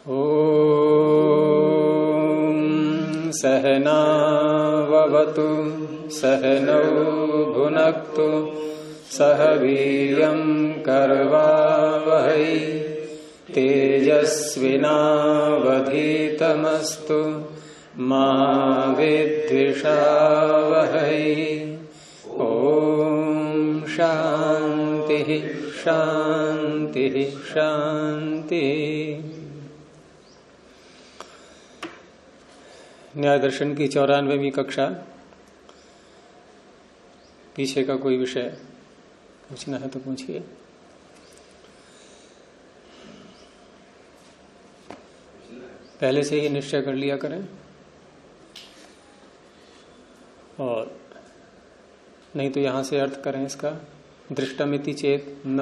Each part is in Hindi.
ॐ सहनाववतु सहनौ भुनक्तु सह वीर्यं करवावहै तेजस्विनावधीतमस्तु मा विद्विषावहै। ॐ शान्तिः शान्तिः शान्तिः। न्याय दर्शन की 94वीं कक्षा। पीछे का कोई विषय पूछना है तो पूछिए। पहले से ही निश्चय कर लिया करें, और नहीं तो यहां से अर्थ करें इसका। दृष्टमिति चेत न।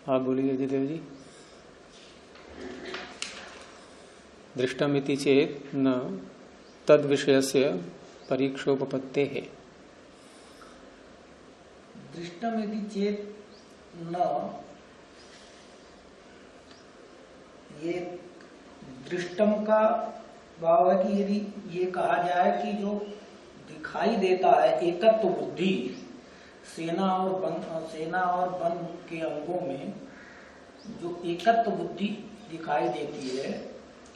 आप बोलिए जयदेव जी। दृष्टमिति चेत न तद विषयस्य परीक्षोपपत्ते है। दृष्टमिति चेत न, ये दृष्टम का भाव है कि यदि ये कहा जाए कि जो दिखाई देता है एकत्व बुद्धि सेना और वन के अंगों में जो एकत्व बुद्धि दिखाई देती है,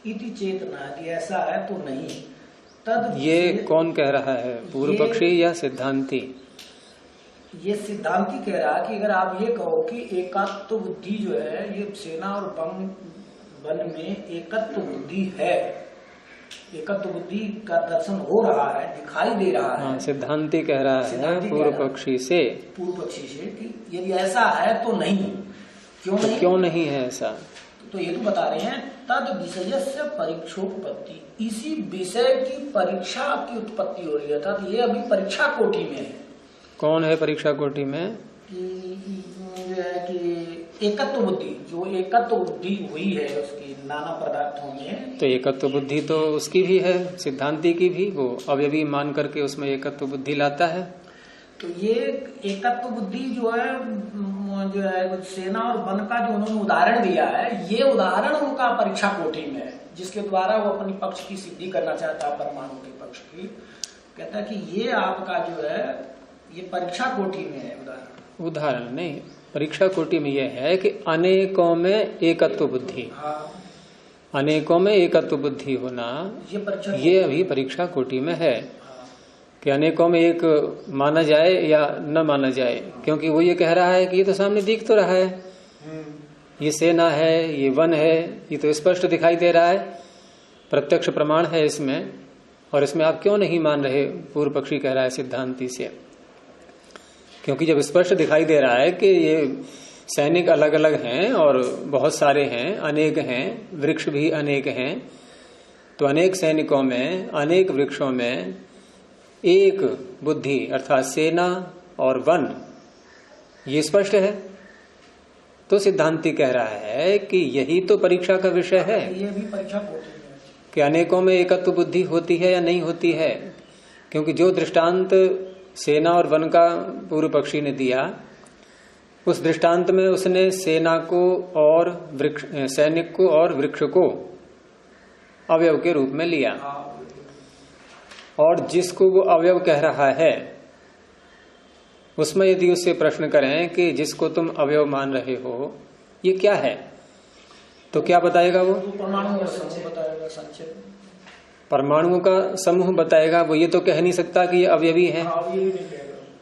इति चेतना कि ऐसा है तो नहीं। तद ये कौन कह रहा है, पूर्व पक्षी या सिद्धांती? ये सिद्धांती कह रहा है कि अगर आप ये कहो कि एकत्व बुद्धि जो है ये सेना और वन में एकत्व बुद्धि है, एकत्व बुद्धि का दर्शन हो रहा है, दिखाई दे रहा है। सिद्धांती कह रहा है पूर्व पक्षी से कि यदि ऐसा है तो नहीं। क्यों नहीं है ऐसा? तो ये तो बता रहे हैं तद विषय से परीक्षोपत्ति, इसी विषय की परीक्षा की उत्पत्ति हो रही है। तो ये अभी परीक्षा कोटि में है। कौन है परीक्षा कोटि में? कि एकत्व बुद्धि, जो एकत्व बुद्धि हुई है उसकी नाना पदार्थों में, तो एकत्व बुद्धि तो उसकी भी है, सिद्धांति की भी। वो अवयवी मान करके उसमें एकत्व बुद्धि लाता है। तो ये एकत्व बुद्धि जो है सेना और वन का जो उन्होंने उदाहरण दिया है, ये उदाहरण उनका परीक्षा कोटि में है, जिसके द्वारा वो अपनी पक्ष की सिद्धि करना चाहता है, परमाणु के पक्ष की। कहता है कि ये आपका जो है ये परीक्षा कोटि में है। उदाहरण नहीं, परीक्षा कोटि में यह है कि अनेकों में एकत्व बुद्धि। अनेकों में एकत्व बुद्धि होना ये अभी परीक्षा कोटि में है कि अनेकों में एक माना जाए या न माना जाए। क्योंकि वो ये कह रहा है कि ये तो सामने दिख तो रहा है, ये सेना है, ये वन है, ये तो स्पष्ट दिखाई दे रहा है, प्रत्यक्ष प्रमाण है इसमें, और इसमें आप क्यों नहीं मान रहे? पूर्व पक्षी कह रहा है सिद्धांति से। क्योंकि जब स्पष्ट दिखाई दे रहा है कि ये सैनिक अलग अलग हैं और बहुत सारे हैं, अनेक हैं, वृक्ष भी अनेक हैं, तो अनेक सैनिकों में, अनेक वृक्षों में एक बुद्धि अर्थात सेना और वन, ये स्पष्ट है। तो सिद्धांति कह रहा है कि यही तो परीक्षा का विषय है, ये भी परीक्षा कोटि में कि अनेकों में एकत्व बुद्धि होती है या नहीं होती है। क्योंकि जो दृष्टांत सेना और वन का पूर्व पक्षी ने दिया, उस दृष्टांत में उसने सेना को और वृक्ष, सैनिक को और वृक्ष को अवयव के रूप में लिया, और जिसको वो अवयव कह रहा है उसमें यदि उससे प्रश्न करें कि जिसको तुम अवयव मान रहे हो ये क्या है, तो क्या बताएगा वो? परमाणु का समूह बताएगा, संक्षेप परमाणुओं का समूह बताएगा। वो ये तो कह नहीं सकता कि ये अवयवी है।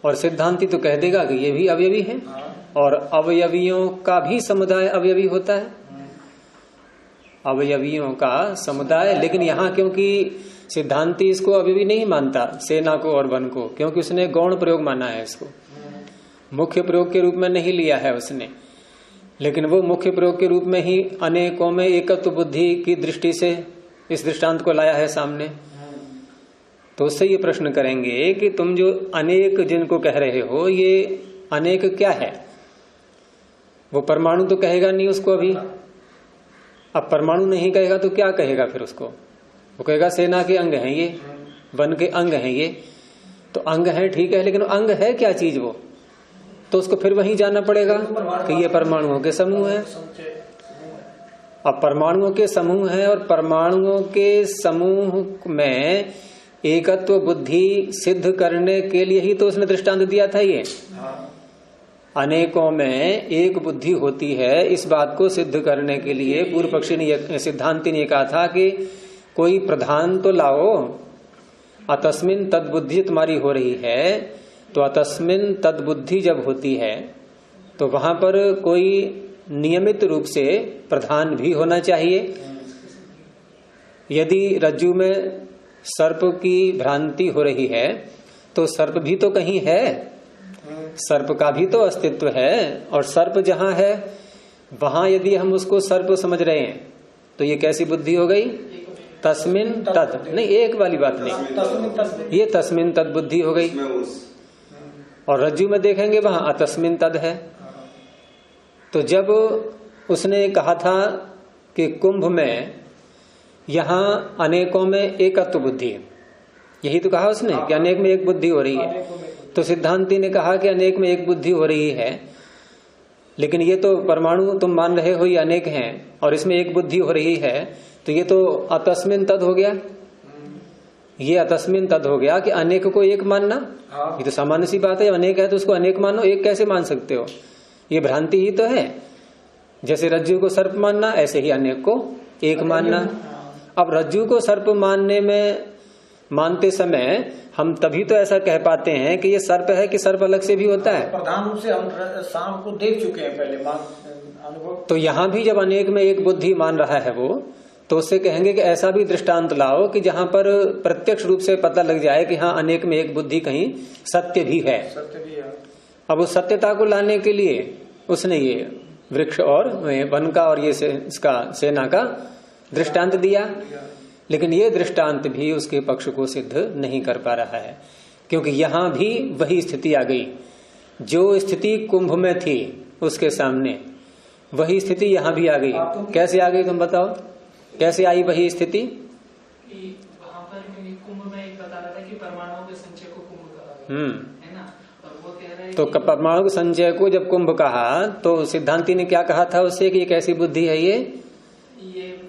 और सिद्धांति तो कह देगा कि ये भी अवयवी है, और अवयवियों का भी समुदाय अवयवी होता है, अवयवियों का समुदाय। लेकिन यहाँ क्योंकि सिद्धांति इसको अवयवी नहीं मानता, सेना को और वन को, क्योंकि उसने गौण प्रयोग माना है इसको, मुख्य प्रयोग के रूप में नहीं लिया है उसने। लेकिन वो मुख्य प्रयोग के रूप में ही अनेकों में एकत्व बुद्धि की दृष्टि से इस दृष्टांत को लाया है सामने। तो उससे ये प्रश्न करेंगे कि तुम जो अनेक जिनको कह रहे हो, ये अनेक क्या है? वो परमाणु तो कहेगा नहीं उसको अभी। अब परमाणु नहीं कहेगा तो क्या कहेगा फिर उसको? वो कहेगा सेना के अंग हैं ये, वन के अंग हैं ये। तो अंग है ठीक है, लेकिन अंग है क्या चीज वो? तो उसको फिर वहीं जाना पड़ेगा कि ये परमाणुओं के समूह है। अब परमाणुओं के समूह है और परमाणुओं के समूह में एकत्व बुद्धि सिद्ध करने के लिए ही तो उसने दृष्टांत दिया था। ये अनेकों में एक बुद्धि होती है, इस बात को सिद्ध करने के लिए पूर्व पक्षी ने, सिद्धांति ने कहा था कि कोई प्रधान तो लाओ। अतस्मिन तद्बुद्धि तुम्हारी हो रही है, तो अतस्मिन तद्बुद्धि जब होती है तो वहां पर कोई नियमित रूप से प्रधान भी होना चाहिए। यदि रज्जु में सर्प की भ्रांति हो रही है तो सर्प भी तो कहीं है, सर्प का भी तो अस्तित्व है, और सर्प जहां है वहां यदि हम उसको सर्प समझ रहे हैं तो ये कैसी बुद्धि हो गई? तस्मिन तद, नहीं एक वाली बात नहीं, ये तस्मिन तद बुद्धि हो गई। और रज्जु में देखेंगे वहां अतस्मिन तद है। तो जब उसने कहा था कि कुंभ में यहां अनेकों में एकत्व बुद्धि है, यही तो कहा उसने कि अनेक में एक बुद्धि हो रही है, तो सिद्धांति ने कहा कि अनेक में एक बुद्धि हो रही है, लेकिन ये तो परमाणु तुम मान रहे हो ये अनेक हैं और इसमें एक बुद्धि हो रही है, तो ये तो अतस्मिन तद हो गया। ये अतस्मिन तद हो गया कि अनेक को एक मानना, ये तो सामान्य सी बात है। अनेक है तो उसको अनेक मानो, एक कैसे मान सकते हो? ये भ्रांति ही तो है। जैसे रज्जु को सर्प मानना, ऐसे ही अनेक को एक मानना। अब रज्जु को सर्प मानते समय हम तभी तो ऐसा कह पाते हैं कि ये सर्प है कि सर्प अलग से भी होता है। प्रधान रूप से हम शाम को देख चुके हैं पहले अनुभव। तो यहां भी जब अनेक में एक बुद्धि मान रहा है वो, तो उससे कहेंगे कि ऐसा भी दृष्टांत लाओ कि जहां पर प्रत्यक्ष रूप से पता लग जाए कि हाँ अनेक में एक बुद्धि कहीं सत्य भी है। अब उस सत्यता को लाने के लिए उसने ये वृक्ष और वन का और ये इसका सेना का दृष्टांत दिया, लेकिन ये दृष्टांत भी उसके पक्ष को सिद्ध नहीं कर पा रहा है, क्योंकि यहां भी वही स्थिति आ गई जो स्थिति कुंभ में थी उसके सामने, वही स्थिति यहां भी आ गई। कैसे आ गई तुम बताओ, कैसे आई वही स्थिति? वहां पर कुंभ में एक बता रहा था कि परमाणुओं के संचय को कुंभ कहा है ना, और वो कह रहा है तो परमाणु के संचय को जब कुंभ कहा तो सिद्धांति ने क्या कहा था उससे कि ये कैसी बुद्धि है? ये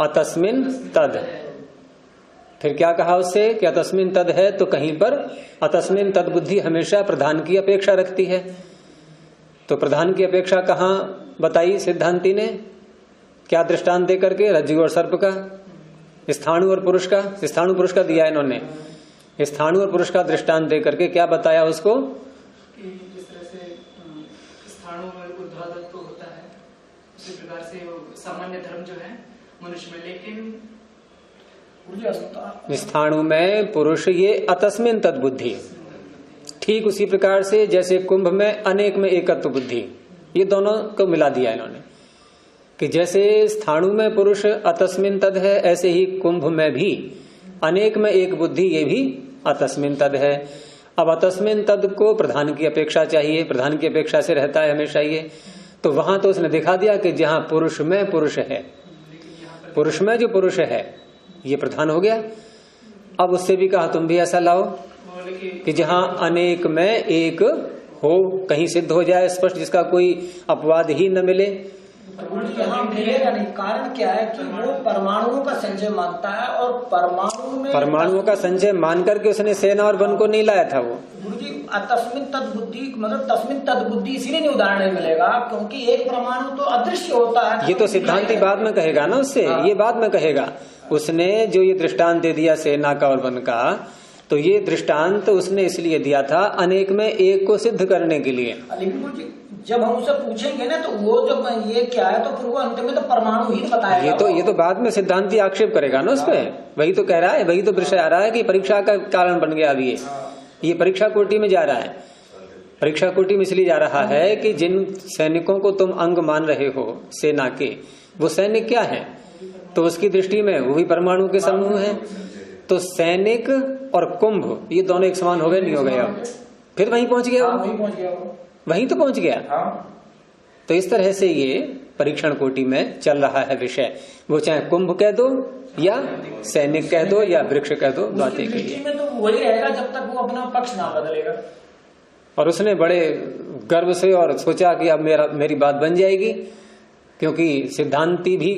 अतस्मिन तद। फिर क्या कहा उससे कि अतस्मिन तद है, तो कहीं पर अतस्मिन तद बुद्धि हमेशा प्रधान की अपेक्षा रखती है। तो प्रधान की अपेक्षा कहाँ बताई सिद्धांति ने? क्या दृष्टांत दे करके? रज्जु और सर्प का, स्थाणु और पुरुष का। स्थाणु पुरुष का दिया इन्होंने, स्थाणु और पुरुष का दृष्टांत दे करके क्या बताया उसको? जिस तरह से स्थाणु में ऊर्ध्वाधत्व होता है उसी प्रकार से सामान्य धर्म जो है मनुष्य में, लेकिन स्थाणु में पुरुष ये अतस्मिन तद बुद्धि, ठीक उसी प्रकार से जैसे कुंभ में अनेक में एकत्व बुद्धि, ये दोनों को मिला दिया इन्होंने कि जैसे स्थाणु में पुरुष अतस्मिन तद है, ऐसे ही कुंभ में भी अनेक में एक बुद्धि ये भी अतस्मिन तद है। अब अतस्मिन तद को प्रधान की अपेक्षा चाहिए, प्रधान की अपेक्षा से रहता है हमेशा ये, तो वहां तो उसने दिखा दिया कि जहां पुरुष में पुरुष है, पुरुष में जो पुरुष है ये प्रधान हो गया। अब उससे भी कहा तुम भी ऐसा लाओ कि जहां अनेक में एक हो, कहीं सिद्ध हो जाए स्पष्ट, जिसका कोई अपवाद ही न मिले। यहाँ मिलेगा नहीं। कारण क्या है कि वो परमाणुओं का संचय मानता है, और परमाणुओं का संचय मान करके उसने सेना और वन को नहीं लाया था वो। गुरु जी तस्मिन तद बुद्धि, मतलब तस्मिन तद बुद्धि इसीलिए नहीं उदाहरण नहीं मिलेगा क्योंकि एक परमाणु तो अदृश्य होता है। ये तो सिद्धांति बाद में कहेगा ना उससे, ये बाद में कहेगा। उसने जो ये दृष्टांत दे दिया सेना का और वन का, तो ये दृष्टांत उसने इसलिए दिया था अनेक में एक को सिद्ध करने के लिए। जब हम उसे पूछेंगे ना तो वो जब ये क्या है, तो फिर वो अंत में तो परमाणु ही बताएगा। ये तो बाद में सिद्धांति आक्षेप करेगा ना उस पर। वही तो कह रहा है, वही तो विषय आ रहा है कि परीक्षा का कारण बन गया। अभी ये परीक्षा कोटि में जा रहा है। परीक्षा कोटि में इसलिए जा रहा है कि जिन सैनिकों को तुम अंग मान रहे हो सेना के, वो सैनिक क्या है? तो उसकी दृष्टि में वो भी परमाणु के समूह है। तो सैनिक और कुंभ ये दोनों एक समान हो गए, नहीं हो गए? अब फिर वहीं पहुंच गया, वहीं तो पहुंच गया। तो इस तरह से ये परीक्षण कोटि में चल रहा है विषय। वो चाहे कुंभ कह दो या सैनिक कह दो या वृक्ष कह दो, बातें के लिए में तो वही रहेगा जब तक वो अपना पक्ष ना बदलेगा। और उसने बड़े गर्व से और सोचा कि अब मेरी बात बन जाएगी क्योंकि सिद्धांती भी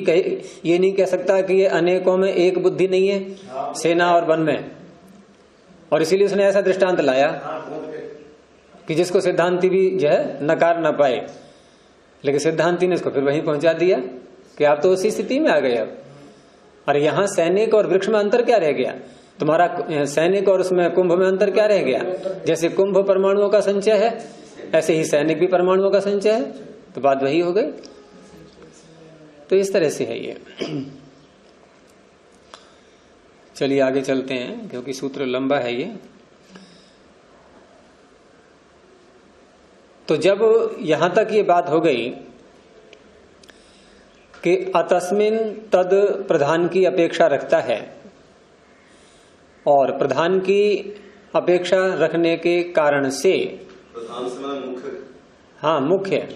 ये नहीं कह सकता कि ये अनेकों में एक बुद्धि नहीं है सेना और वन में, और इसीलिए उसने ऐसा दृष्टांत लाया कि जिसको सिद्धांती भी जो है नकार ना पाए। लेकिन सिद्धांती ने इसको फिर वहीं पहुंचा दिया कि आप तो उसी स्थिति में आ गए अब। और यहां सैनिक और वृक्ष में अंतर क्या रह गया? तुम्हारा सैनिक और उसमें कुंभ में अंतर क्या रह गया? जैसे कुंभ परमाणुओं का संचय है, ऐसे ही सैनिक भी परमाणुओं का संचय है, तो बात वही हो गई। तो इस तरह से है ये। चलिए आगे चलते हैं, क्योंकि सूत्र लंबा है ये। तो जब यहां तक ये बात हो गई कि अतस्मिन तद प्रधान की अपेक्षा रखता है, और प्रधान की अपेक्षा रखने के कारण से, प्रधान से मतलब मुख्य, हाँ मुख्य,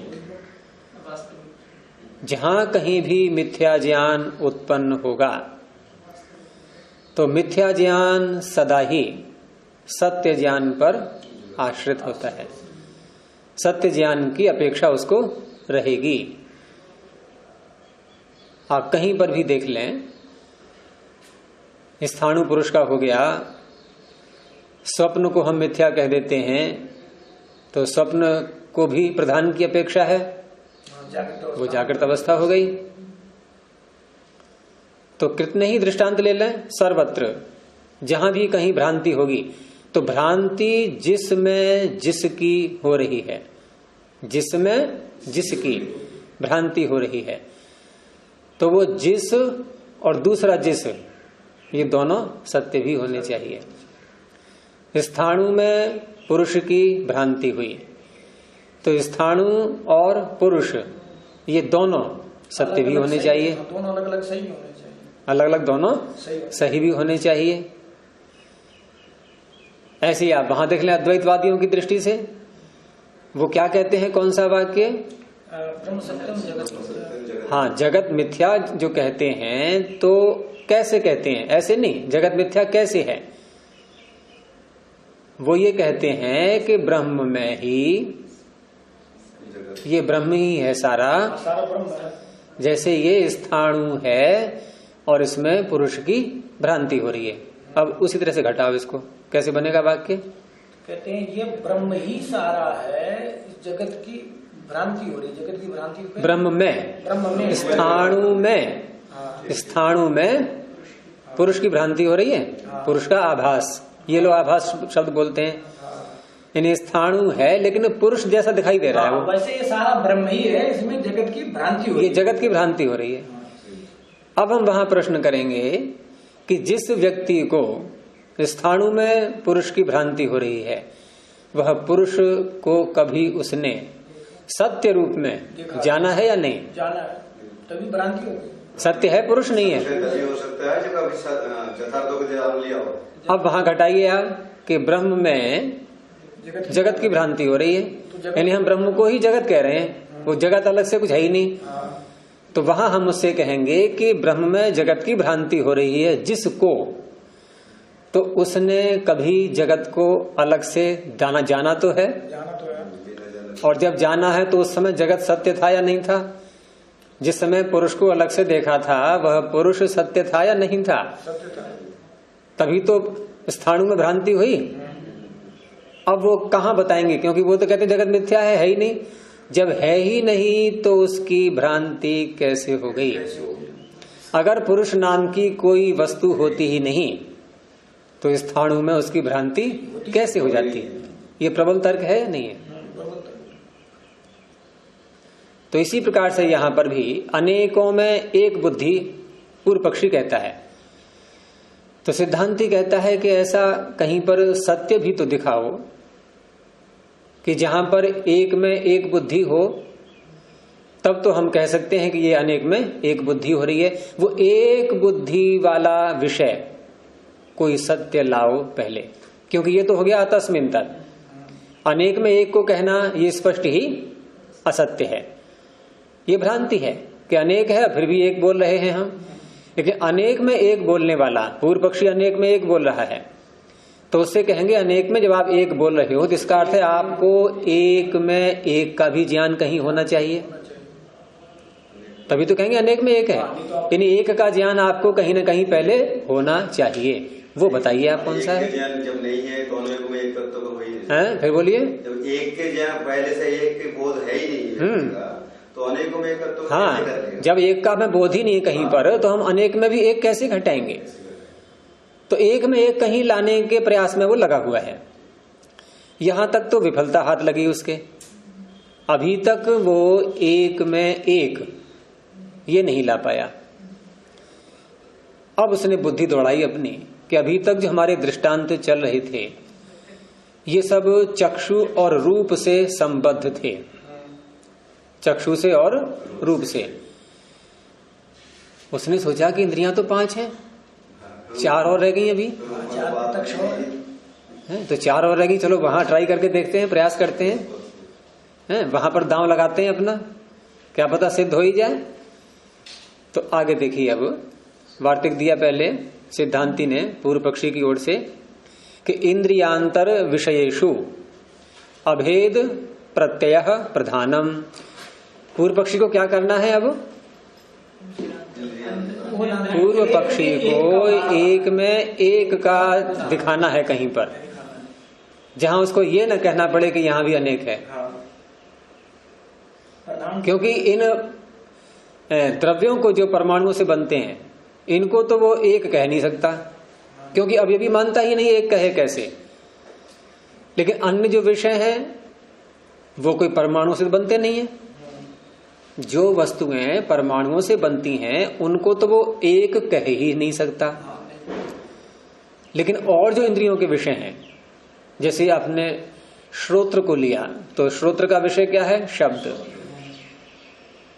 जहां कहीं भी मिथ्या ज्ञान उत्पन्न होगा तो मिथ्या ज्ञान सदा ही सत्य ज्ञान पर आश्रित होता है, सत्य ज्ञान की अपेक्षा उसको रहेगी। आप कहीं पर भी देख लें, स्थाणु पुरुष का हो गया, स्वप्न को हम मिथ्या कह देते हैं, तो स्वप्न को भी प्रधान की अपेक्षा है, वो जागृत अवस्था हो गई। तो कितने ही दृष्टांत ले लें, सर्वत्र जहां भी कहीं भ्रांति होगी तो भ्रांति जिसमें जिसकी हो रही है, जिसमें जिसकी भ्रांति हो रही है, तो वो जिस और दूसरा जिस, ये दोनों सत्य भी होने चाहिए। स्थाणु में पुरुष की भ्रांति हुई तो स्थाणु और पुरुष ये दोनों सत्य भी होने चाहिए, दोनों अलग अलग सही होने चाहिए, अलग अलग दोनों सही भी होने चाहिए। ऐसे ही आप वहां देख लें अद्वैतवादियों की दृष्टि से, वो क्या कहते हैं, कौन सा वाक्य? ब्रह्म सत्यम जगत। हाँ, जगत मिथ्या जो कहते हैं, तो कैसे कहते हैं? ऐसे नहीं, जगत मिथ्या कैसे है? वो ये कहते हैं कि ब्रह्म में ही, ये ब्रह्म ही है सारा ब्रह्म है। जैसे ये स्थाणु है और इसमें पुरुष की भ्रांति हो रही है। अब उसी तरह से घटाओ इसको, कैसे बनेगा वाक्य? कहते हैं ये ब्रह्म ही सारा है, इस जगत की भ्रांति हो रही है, जगत की भ्रांति ब्रह्म में, स्थाणु में, स्थाणु में पुरुष की भ्रांति हो रही है, पुरुष का आभास, ये लोग आभास शब्द बोलते हैं। यानी स्थाणु है लेकिन पुरुष जैसा दिखाई दे रहा है वो, वैसे ये सारा ब्रह्म ही है, इसमें जगत की भ्रांति हो रही है, ये जगत की भ्रांति हो रही है। अब हम वहां प्रश्न करेंगे कि जिस व्यक्ति को स्थाणु में पुरुष की भ्रांति हो रही है, वह पुरुष को कभी उसने सत्य रूप में जाना है या नहीं? जाना है, तभी भ्रांति होगी। सत्य है, पुरुष नहीं है। हो सकता है जब यथार्थों को जान लिया हो। अब वहां घटाइए आप कि ब्रह्म में जगत की भ्रांति हो रही है, यानी हम ब्रह्म को ही जगत कह रहे हैं, वो जगत अलग से कुछ है ही नहीं। तो वहां हम उससे कहेंगे कि ब्रह्म में जगत की भ्रांति हो रही है जिसको, तो उसने कभी जगत को अलग से जाना तो है, और जब जाना है तो उस समय जगत सत्य था या नहीं था? जिस समय पुरुष को अलग से देखा था वह पुरुष सत्य था या नहीं था? तभी तो स्थाणु में भ्रांति हुई। अब वो कहाँ बताएंगे, क्योंकि वो तो कहते जगत मिथ्या है ही नहीं। जब है ही नहीं तो उसकी भ्रांति कैसे हो गई? अगर पुरुष नाम की कोई वस्तु होती ही नहीं तो स्थाणु में उसकी भ्रांति कैसे हो जाती? ये प्रबल तर्क है या नहीं है? तो इसी प्रकार से यहां पर भी अनेकों में एक बुद्धि पूर्व पक्षी कहता है, तो सिद्धांती कहता है कि ऐसा कहीं पर सत्य भी तो दिखाओ कि जहां पर एक में एक बुद्धि हो, तब तो हम कह सकते हैं कि ये अनेक में एक बुद्धि हो रही है। वो एक बुद्धि वाला विषय कोई सत्य लाओ पहले, क्योंकि ये तो हो गया अतस्मिन तत्। अनेक में एक को कहना ये स्पष्ट ही असत्य है, ये भ्रांति है कि अनेक है फिर भी एक बोल रहे हैं हम। लेकिन अनेक में एक बोलने वाला, पूर्व पक्षी अनेक में एक बोल रहा है, तो उससे कहेंगे अनेक में जब आप एक बोल रहे हो तो इसका अर्थ है आपको एक में एक का भी ज्ञान कहीं होना चाहिए। तभी तो कहेंगे अनेक में एक है। यानी एक का ज्ञान आपको कहीं ना कहीं पहले होना चाहिए। वो बताइए आप कौन सा है? ज्ञान जब नहीं है तो अनेक में एक तत्व तो वही है। फिर बोलिए। जब एक के ज्ञान पहले से एक के बोध है ही नहीं तो अनेकों में एक तत्व। हाँ, जब एक का में बोध ही नहीं कहीं पर तो हम अनेक में भी एक कैसे घटाएंगे? तो एक में एक कहीं लाने के प्रयास में वो लगा हुआ है। यहां तक तो विफलता हाथ लगी उसके। अभी तक वो एक में एक ये नहीं ला पाया। अब उसने बुद्धि दौड़ाई अपनी कि अभी तक जो हमारे दृष्टांत चल रहे थे ये सब चक्षु और रूप से संबद्ध थे। चक्षु से और रूप से। उसने सोचा कि इंद्रियां तो 5 हैं, 4 और रह गई अभी है, तो 4 और रह गई। चलो वहां ट्राई करके देखते हैं, प्रयास करते हैं, वहां पर दांव लगाते हैं अपना, क्या पता सिद्ध हो ही जाए। तो आगे देखिए, अब वार्तिक दिया पहले सिद्धांति ने पूर्व पक्षी की ओर से कि इंद्रियांतर विषयेषु अभेद प्रत्यय प्रधानम। पूर्व पक्षी को क्या करना है? अब पूर्व पक्षी को एक में एक का दिखाना है कहीं पर, जहां उसको ये न कहना पड़े कि यहां भी अनेक है। क्योंकि इन द्रव्यों को जो परमाणुओं से बनते हैं इनको तो वो एक कह नहीं सकता, क्योंकि अब ये भी मानता ही नहीं एक कहे कैसे। लेकिन अन्य जो विषय है वो कोई परमाणु से बनते नहीं है। जो वस्तुएं परमाणुओं से बनती हैं उनको तो वो एक कह ही नहीं सकता। लेकिन और जो इंद्रियों के विषय हैं, जैसे आपने श्रोत्र को लिया तो श्रोत्र का विषय क्या है? शब्द।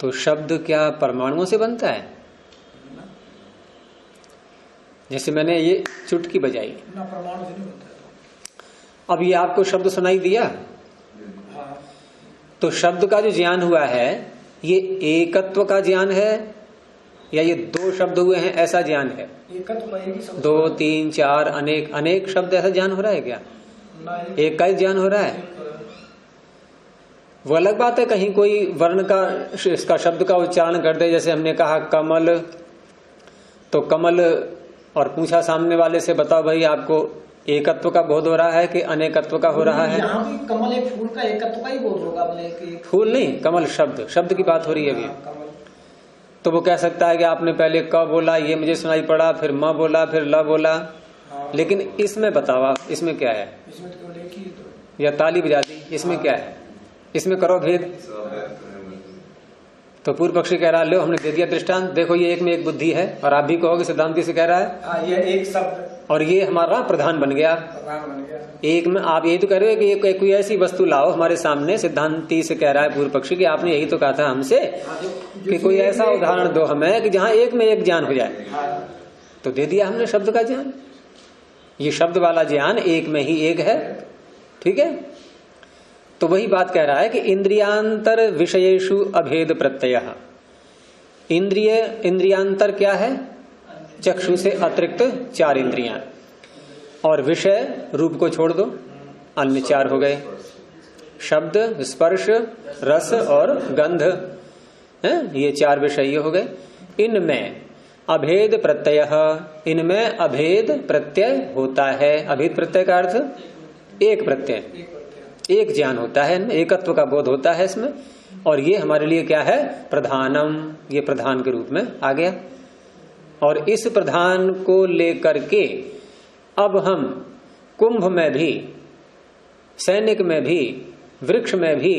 तो शब्द क्या परमाणुओं से बनता है? जैसे मैंने ये चुटकी बजाई, परमाणु से नहीं बनता। अब ये आपको शब्द सुनाई दिया, तो शब्द का जो ज्ञान हुआ है ये एकत्व का ज्ञान है या ये 2 शब्द हुए हैं ऐसा ज्ञान है? एकत्व एक ही शब्द। 2, 3, 4 अनेक अनेक शब्द ऐसा ज्ञान हो रहा है क्या? एक का ही ज्ञान हो रहा है। वो अलग बात है कहीं कोई वर्ण का इसका शब्द का उच्चारण कर दे, जैसे हमने कहा कमल, तो कमल और पूछा सामने वाले से बताओ भाई आपको एकत्व का बोध हो रहा है कि अनेकत्व का हो रहा है? यहाँ भी कमल एक फूल का एकत्व का ही बोध होगा। फूल नहीं, कमल शब्द, शब्द की बात हो रही है अभी। तो वो कह सकता है कि आपने पहले क बोला, ये मुझे सुनाई पड़ा, फिर म बोला, फिर ल बोला। लेकिन इसमें बताओ इसमें क्या है? या ताली बजा दी, इसमें क्या है? इसमें करो भेद। तो पूर्व पक्षी कह रहा है लो हमने दे दिया दृष्टांत, देखो ये एक में एक बुद्धि है, और आप भी कहोगे सिद्धांति से कह रहा है ये एक शब्द और ये हमारा प्रधान बन गया। एक में आप यही तो कह रहे हो कि कोई ऐसी वस्तु लाओ हमारे सामने। सिद्धांति से कह रहा है पूर्व पक्षी कि आपने यही तो कहा था हमसे कि कोई ऐसा उदाहरण दो हमें कि जहां एक में एक ज्ञान हो जाए। तो दे दिया हमने शब्द का ज्ञान। ये शब्द वाला ज्ञान एक में ही एक है, ठीक है। तो वही बात कह रहा है कि इंद्रियांतर विषयेषु अभेद प्रत्यय। इंद्रियांतर क्या है? चक्षु से अतिरिक्त 4 इंद्रियां, और विषय रूप को छोड़ दो, अन्य 4 हो गए। शब्द, स्पर्श, रस और गंध, ये 4 विषय हो गए। इनमें अभेद प्रत्यय, इनमें अभेद प्रत्यय होता है। अभेद प्रत्यय का अर्थ एक प्रत्यय, एक ज्ञान होता है, एकत्व का बोध होता है इसमें। और ये हमारे लिए क्या है? प्रधानम, ये प्रधान के रूप में आ गया। और इस प्रधान को लेकर के अब हम कुंभ में भी, सैनिक में भी, वृक्ष में भी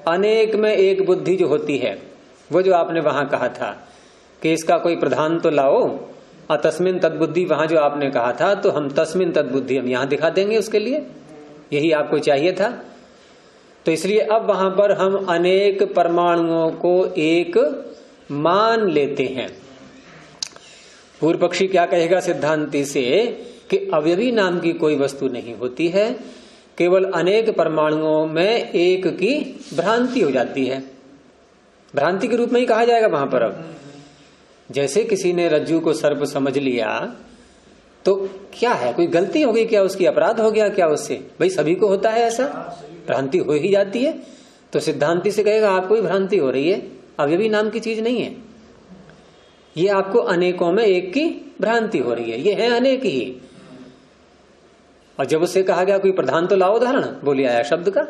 अनेक में एक बुद्धि जो होती है, वो जो आपने वहां कहा था कि इसका कोई प्रधान तो लाओ, अतस्मिन तद्बुद्धि वहां जो आपने कहा था, तो हम तस्मिन तद्बुद्धि हम यहां दिखा देंगे उसके लिए। यही आपको चाहिए था। तो इसलिए अब वहां पर हम अनेक परमाणुओं को एक मान लेते हैं। पूर्व पक्षी क्या कहेगा सिद्धांति से कि अवयवी नाम की कोई वस्तु नहीं होती है, केवल अनेक परमाणुओं में एक की भ्रांति हो जाती है। भ्रांति के रूप में ही कहा जाएगा वहां पर। अब जैसे किसी ने रज्जू को सर्प समझ लिया तो क्या है, कोई गलती हो गई क्या, उसकी अपराध हो गया क्या उससे? भाई सभी को होता है ऐसा, भ्रांति हो ही जाती है। तो सिद्धांति से कहेगा आपको ही भ्रांति हो रही है, अवयवी नाम की चीज नहीं है। ये आपको अनेकों में एक की भ्रांति हो रही है, ये है अनेक ही। और जब उससे कहा गया कोई प्रधान तो लाओ उदाहरण, बोलिए आया शब्द का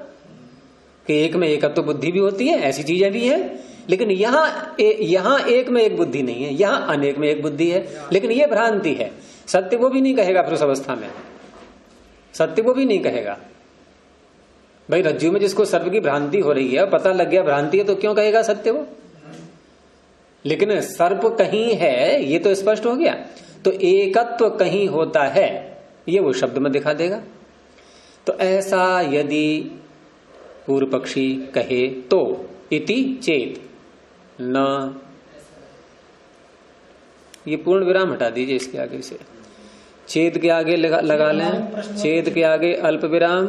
कि एक में एकत्व बुद्धि भी होती है, ऐसी चीजें भी है, लेकिन यहां एक में एक बुद्धि नहीं है, यहां अनेक में एक बुद्धि है, लेकिन ये भ्रांति है। सत्य वो भी नहीं कहेगा पुरुष अवस्था में, सत्य वो भी नहीं कहेगा। भाई रज्जु में जिसको सर्प की भ्रांति हो रही है, पता लग गया भ्रांति है, तो क्यों कहेगा सत्य वो? लेकिन सर्प कहीं है ये तो स्पष्ट हो गया। तो एकत्व कहीं होता है ये वो शब्द में दिखा देगा। तो ऐसा यदि पूर्व पक्षी कहे तो इति चेत न, ये पूर्ण विराम हटा दीजिए इसके आगे से, चेत के आगे लगा लें, चेत के आगे अल्प विराम,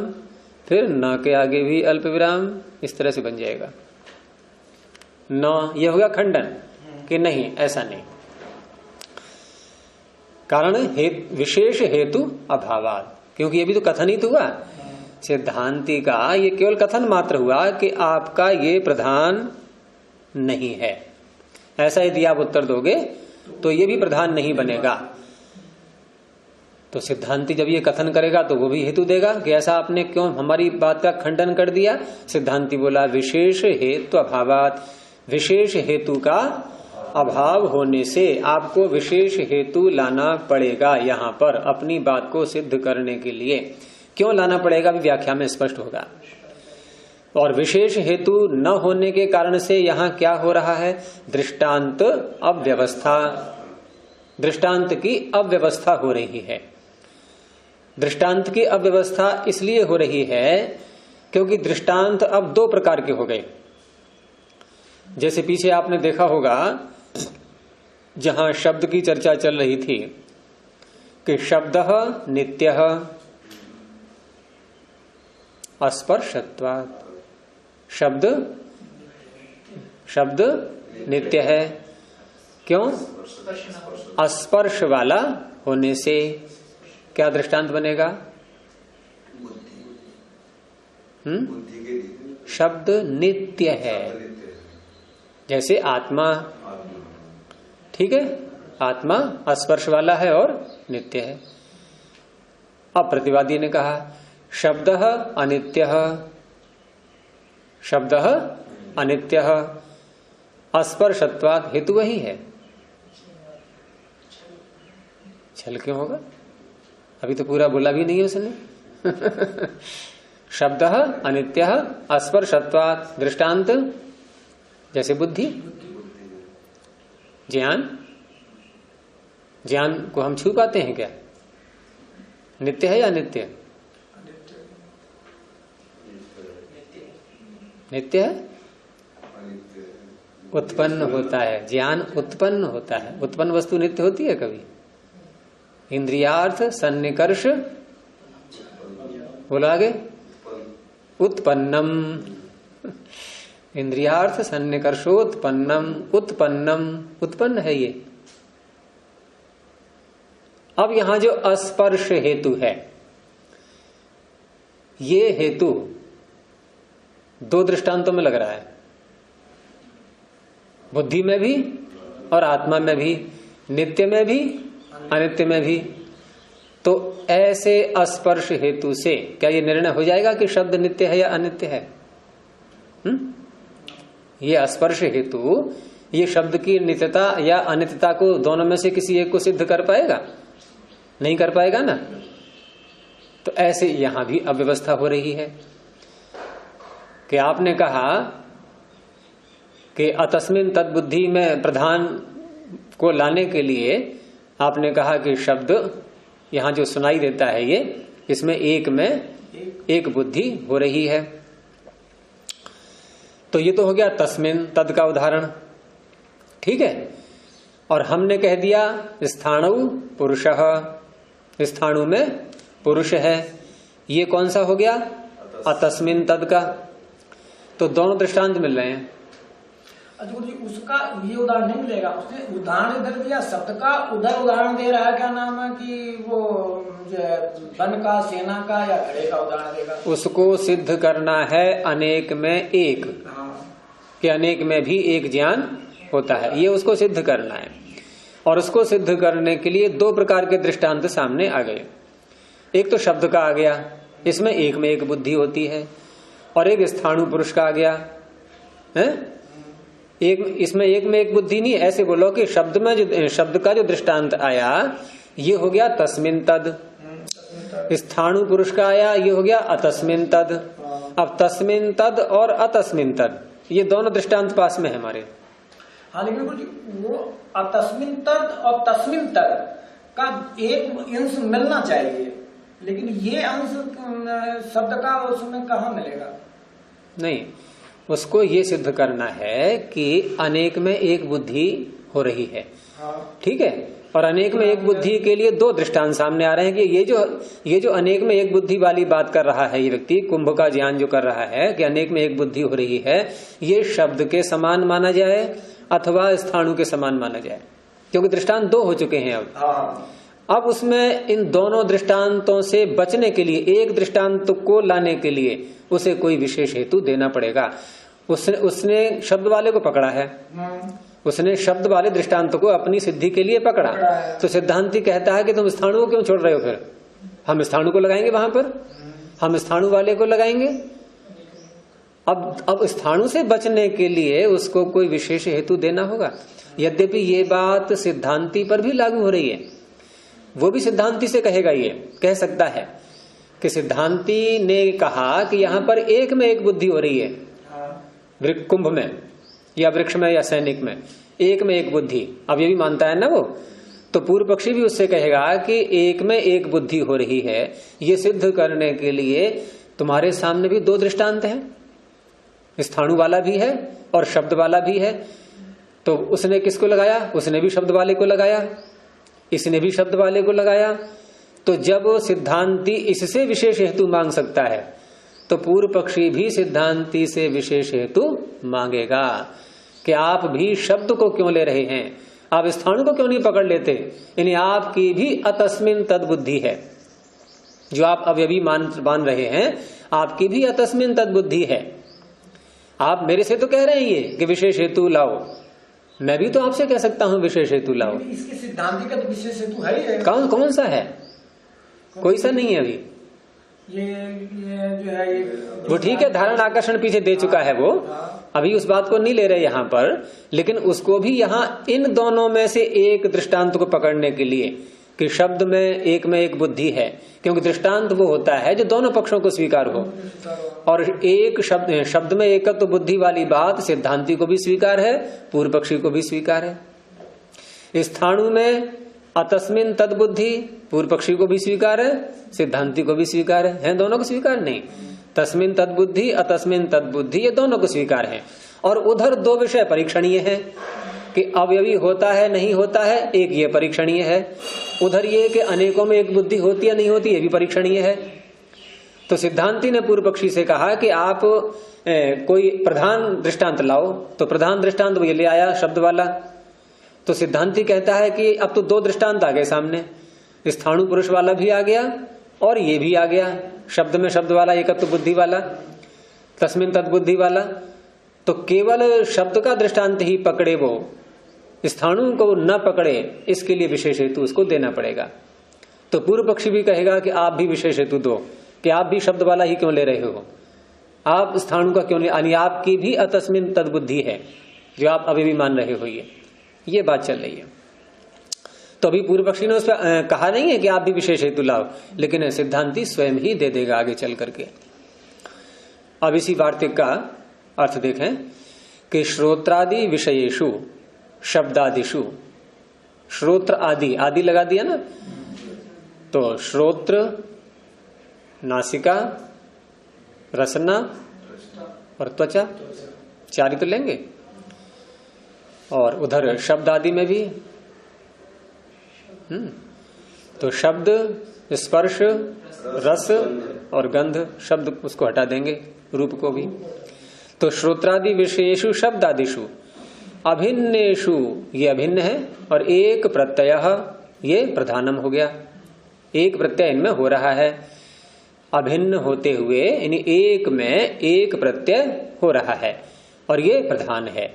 फिर न के आगे भी अल्प विराम, इस तरह से बन जाएगा। न यह होगा खंडन कि नहीं ऐसा नहीं। कारण विशेष हेतु अभावात, क्योंकि ये भी तो कथन ही तो हुआ सिद्धांति का, ये केवल कथन मात्र हुआ कि आपका ये प्रधान नहीं है। ऐसा यदि आप उत्तर दोगे तो ये भी प्रधान नहीं बनेगा। तो सिद्धांति जब ये कथन करेगा तो वो भी हेतु देगा कि ऐसा आपने क्यों हमारी बात का खंडन कर दिया। सिद्धांति बोला विशेष हेतु अभावात, विशेष हेतु का अभाव होने से आपको विशेष हेतु लाना पड़ेगा यहाँ पर अपनी बात को सिद्ध करने के लिए। क्यों लाना पड़ेगा भी व्याख्या में स्पष्ट होगा। और विशेष हेतु न होने के कारण से यहाँ क्या हो रहा है, दृष्टांत अव्यवस्था, दृष्टांत की अव्यवस्था हो रही है। दृष्टांत की अव्यवस्था इसलिए हो रही है क्योंकि दृष्टांत अब दो प्रकार के हो गए। जैसे पीछे आपने देखा होगा जहां शब्द की चर्चा चल रही थी कि शब्दः नित्यः अस्पर्शत्वात्, शब्द नित्य है, क्यों? अस्पर्श वाला होने से। क्या दृष्टांत बनेगा? शब्द नित्य है, जैसे आत्मा, ठीक है, आत्मा स्पर्श वाला है और नित्य है। अब प्रतिवादी ने कहा शब्दः अनित्यः, शब्दः अनित्यः अस्पर्शत्वात्, हेतु वही है। छल क्यों होगा? अभी तो पूरा बोला भी नहीं है उसने। शब्दः अनित्यः अस्पर्शत्वात्, दृष्टांत जैसे बुद्धि, ज्ञान को हम छू पाते हैं क्या? नित्य है या अनित्य? नित्य है, उत्पन्न होता है, ज्ञान उत्पन्न होता है। उत्पन्न वस्तु नित्य होती है कभी? इंद्रियार्थ सन्निकर्ष, बोलो आगे, उत्पन्नम, इंद्रियार्थ सन्निकर्षोत्पन्नम, उत्पन्नम, उत्पन्न है ये। अब यहां जो अस्पर्श हेतु है, ये हेतु दो दृष्टांतों में लग रहा है, बुद्धि में भी और आत्मा में भी, नित्य में भी अनित्य में भी। तो ऐसे अस्पर्श हेतु से क्या ये निर्णय हो जाएगा कि शब्द नित्य है या अनित्य है? ये स्पर्श हेतु ये शब्द की नित्यता या अनित्यता को दोनों में से किसी एक को सिद्ध कर पाएगा? नहीं कर पाएगा ना। तो ऐसे यहां भी अव्यवस्था हो रही है कि आपने कहा कि अतस्मिन तद्बुद्धि में प्रधान को लाने के लिए आपने कहा कि शब्द यहां जो सुनाई देता है ये, इसमें एक में एक बुद्धि हो रही है। तो ये तो हो गया तस्मिन तद का उदाहरण, ठीक है। और हमने कह दिया स्थाणु पुरुषः, स्थाणु में पुरुष है, ये कौन सा हो गया? अतस्मिन तद का। तो दोनों दृष्टांत मिल रहे हैं। जी उसका ये उदाहरण नहीं मिलेगा, उसने उदाहरण इधर दिया शब्द का, उधर उदाहरण दे रहा है, क्या नाम है कि वो वन का, सेना का या घड़े का उदाहरण देगा। उसको सिद्ध करना है अनेक में एक। कि अनेक में भी एक ज्ञान होता है, ये उसको सिद्ध करना है। और उसको सिद्ध करने के लिए दो प्रकार के दृष्टांत सामने आ गए। एक तो शब्द का आ गया, इसमें एक में एक बुद्धि होती है, और एक स्थाणु पुरुष का आ गया है, एक इसमें एक में एक बुद्धि नहीं। ऐसे बोलो कि शब्द में जो शब्द का जो दृष्टांत आया ये हो गया तस्मिन तद, स्थाणु पुरुष का आया ये हो गया अतस्मिन तद। अब तस्मिन तद और अतस्मिन तद ये दोनों दृष्टांत पास में है हमारे। हाँ, लेकिन वो अतस्मिन तद और तस्मिन तद का एक अंश मिलना चाहिए, लेकिन ये अंश शब्द का उसमें कहाँ मिलेगा? नहीं, उसको ये सिद्ध करना है कि अनेक में एक बुद्धि हो रही है। ठीक है, और अनेक में एक बुद्धि के लिए दो दृष्टांत सामने आ रहे हैं कि ये जो अनेक में एक बुद्धि वाली बात कर रहा है ये व्यक्ति, कुंभ का ज्ञान जो कर रहा है कि अनेक में एक बुद्धि हो रही है, ये शब्द के समान माना जाए अथवा स्थाणु के समान माना जाए, क्योंकि दृष्टांत दो हो चुके हैं अब उसमें इन दोनों दृष्टांतों से बचने के लिए एक दृष्टांत को लाने के लिए उसे कोई विशेष हेतु देना पड़ेगा। उसने शब्द वाले को पकड़ा है, उसने शब्द वाले दृष्टांत को अपनी सिद्धि के लिए पकड़ा, तो सिद्धांती कहता है कि तुम स्थाणु को क्यों छोड़ रहे हो? फिर हम स्थाणु को लगाएंगे, वहां पर हम स्थाणु वाले को लगाएंगे। अब स्थाणु से बचने के लिए उसको कोई विशेष हेतु देना होगा। यद्यपि ये बात सिद्धांती पर भी लागू हो रही है, वो भी सिद्धांती से कहेगा, ये कह सकता है कि सिद्धांती ने कहा कि यहां पर एक में एक बुद्धि हो रही है, कुंभ में या वृक्ष में या सैनिक में एक में एक बुद्धि। अब ये भी मानता है ना वो, तो पूर्व पक्षी भी उससे कहेगा कि एक में एक बुद्धि हो रही है। ये सिद्ध करने के लिए तुम्हारे सामने भी दो दृष्टांत हैं, स्थाणु वाला भी है और शब्द वाला भी है। तो उसने किसको लगाया? उसने भी शब्द वाले को लगाया, इसने भी शब्द वाले को लगाया। तो जब सिद्धांती इससे विशेष हेतु मांग सकता है तो पूर्व पक्षी भी सिद्धांती से विशेष हेतु मांगेगा कि आप भी शब्द को क्यों ले रहे हैं, आप स्थाणु को क्यों नहीं पकड़ लेते? यानी आपकी भी अतस्मिन तद बुद्धि है, जो आप अभी मान रहे हैं, आपकी भी अतस्मिन तद बुद्धि है। आप मेरे से तो कह रहे हैं ये कि विशेष हेतु लाओ, मैं भी तो आपसे कह सकता हूं विशेष हेतु लाओ। इसके सिद्धांति का तो विशेष हेतु है ही है। कौन सा है? कोई सा नहीं है अभी। ये जो है ये वो ठीक है, धारण आकर्षण पीछे दे चुका है वो, अभी उस बात को नहीं ले रहे यहाँ पर, लेकिन उसको भी यहाँ इन दोनों में से एक दृष्टांत को पकड़ने के लिए कि शब्द में एक बुद्धि है, क्योंकि दृष्टांत वो होता है जो दोनों पक्षों को स्वीकार हो। और एक शब्द में एकत्व बुद्धि वाली बात सिद्धांति को भी स्वीकार है, पूर्व पक्षी को भी स्वीकार है। स्थाणु में अतस्मिन तद बुद्धि पूर्व पक्षी को भी स्वीकार है, सिद्धांति को भी स्वीकार है, दोनों को स्वीकार नहीं। तस्मिन तद बुद्धि अतस्मिन तद बुद्धि ये दोनों को स्वीकार है। और उधर दो विषय परीक्षणीय है कि अवयवी होता है नहीं होता है, एक ये परीक्षणीय है। उधर ये कि अनेकों में एक बुद्धि होती है नहीं होती, ये भी परीक्षणीय है। तो सिद्धांति ने पूर्व पक्षी से कहा कि आप कोई प्रधान दृष्टांत लाओ, तो प्रधान दृष्टांत वो ये ले आया शब्द वाला। तो सिद्धांति कहता है कि अब तो दो दृष्टांत आ गए सामने, स्थाणु पुरुष वाला भी आ गया और ये भी आ गया, शब्द में शब्द वाला, एकत्व बुद्धि वाला, तस्मिन तद बुद्धि वाला। तो केवल शब्द का दृष्टांत ही पकड़े, वो स्थाणु को न पकड़े, इसके लिए विशेष हेतु उसको देना पड़ेगा। तो पूर्व पक्षी भी कहेगा कि आप भी विशेष हेतु दो, कि आप भी शब्द वाला ही क्यों ले रहे हो, आप स्थाणु का क्यों ले, यानी आपकी भी अतस्मिन तद बुद्धि है जो आप अभी भी मान रहे हो। ये बात चल रही है। तो अभी पूर्व पक्षी ने उस पर कहा नहीं है कि आप भी विशेष हेतु लाओ, लेकिन सिद्धांति स्वयं ही दे देगा आगे चल करके। अब इसी वार्तिक का अर्थ देखें कि श्रोत्रादि विषयेषु शब्दादिषु, श्रोत्र आदि लगा दिया ना, तो श्रोत्र, नासिका, रसना और त्वचा, चार ही तो लेंगे। और उधर शब्द आदि में भी तो शब्द, स्पर्श, रस और गंध, शब्द उसको हटा देंगे, रूप को भी। तो श्रोत्रादि विषयेषु शब्दादिषु अभिन्नेषु, ये अभिन्न है, और एक प्रत्यय, ये प्रधानम हो गया, एक प्रत्यय इनमें हो रहा है। अभिन्न होते हुए यानी एक में एक प्रत्यय हो रहा है। और ये प्रधान है।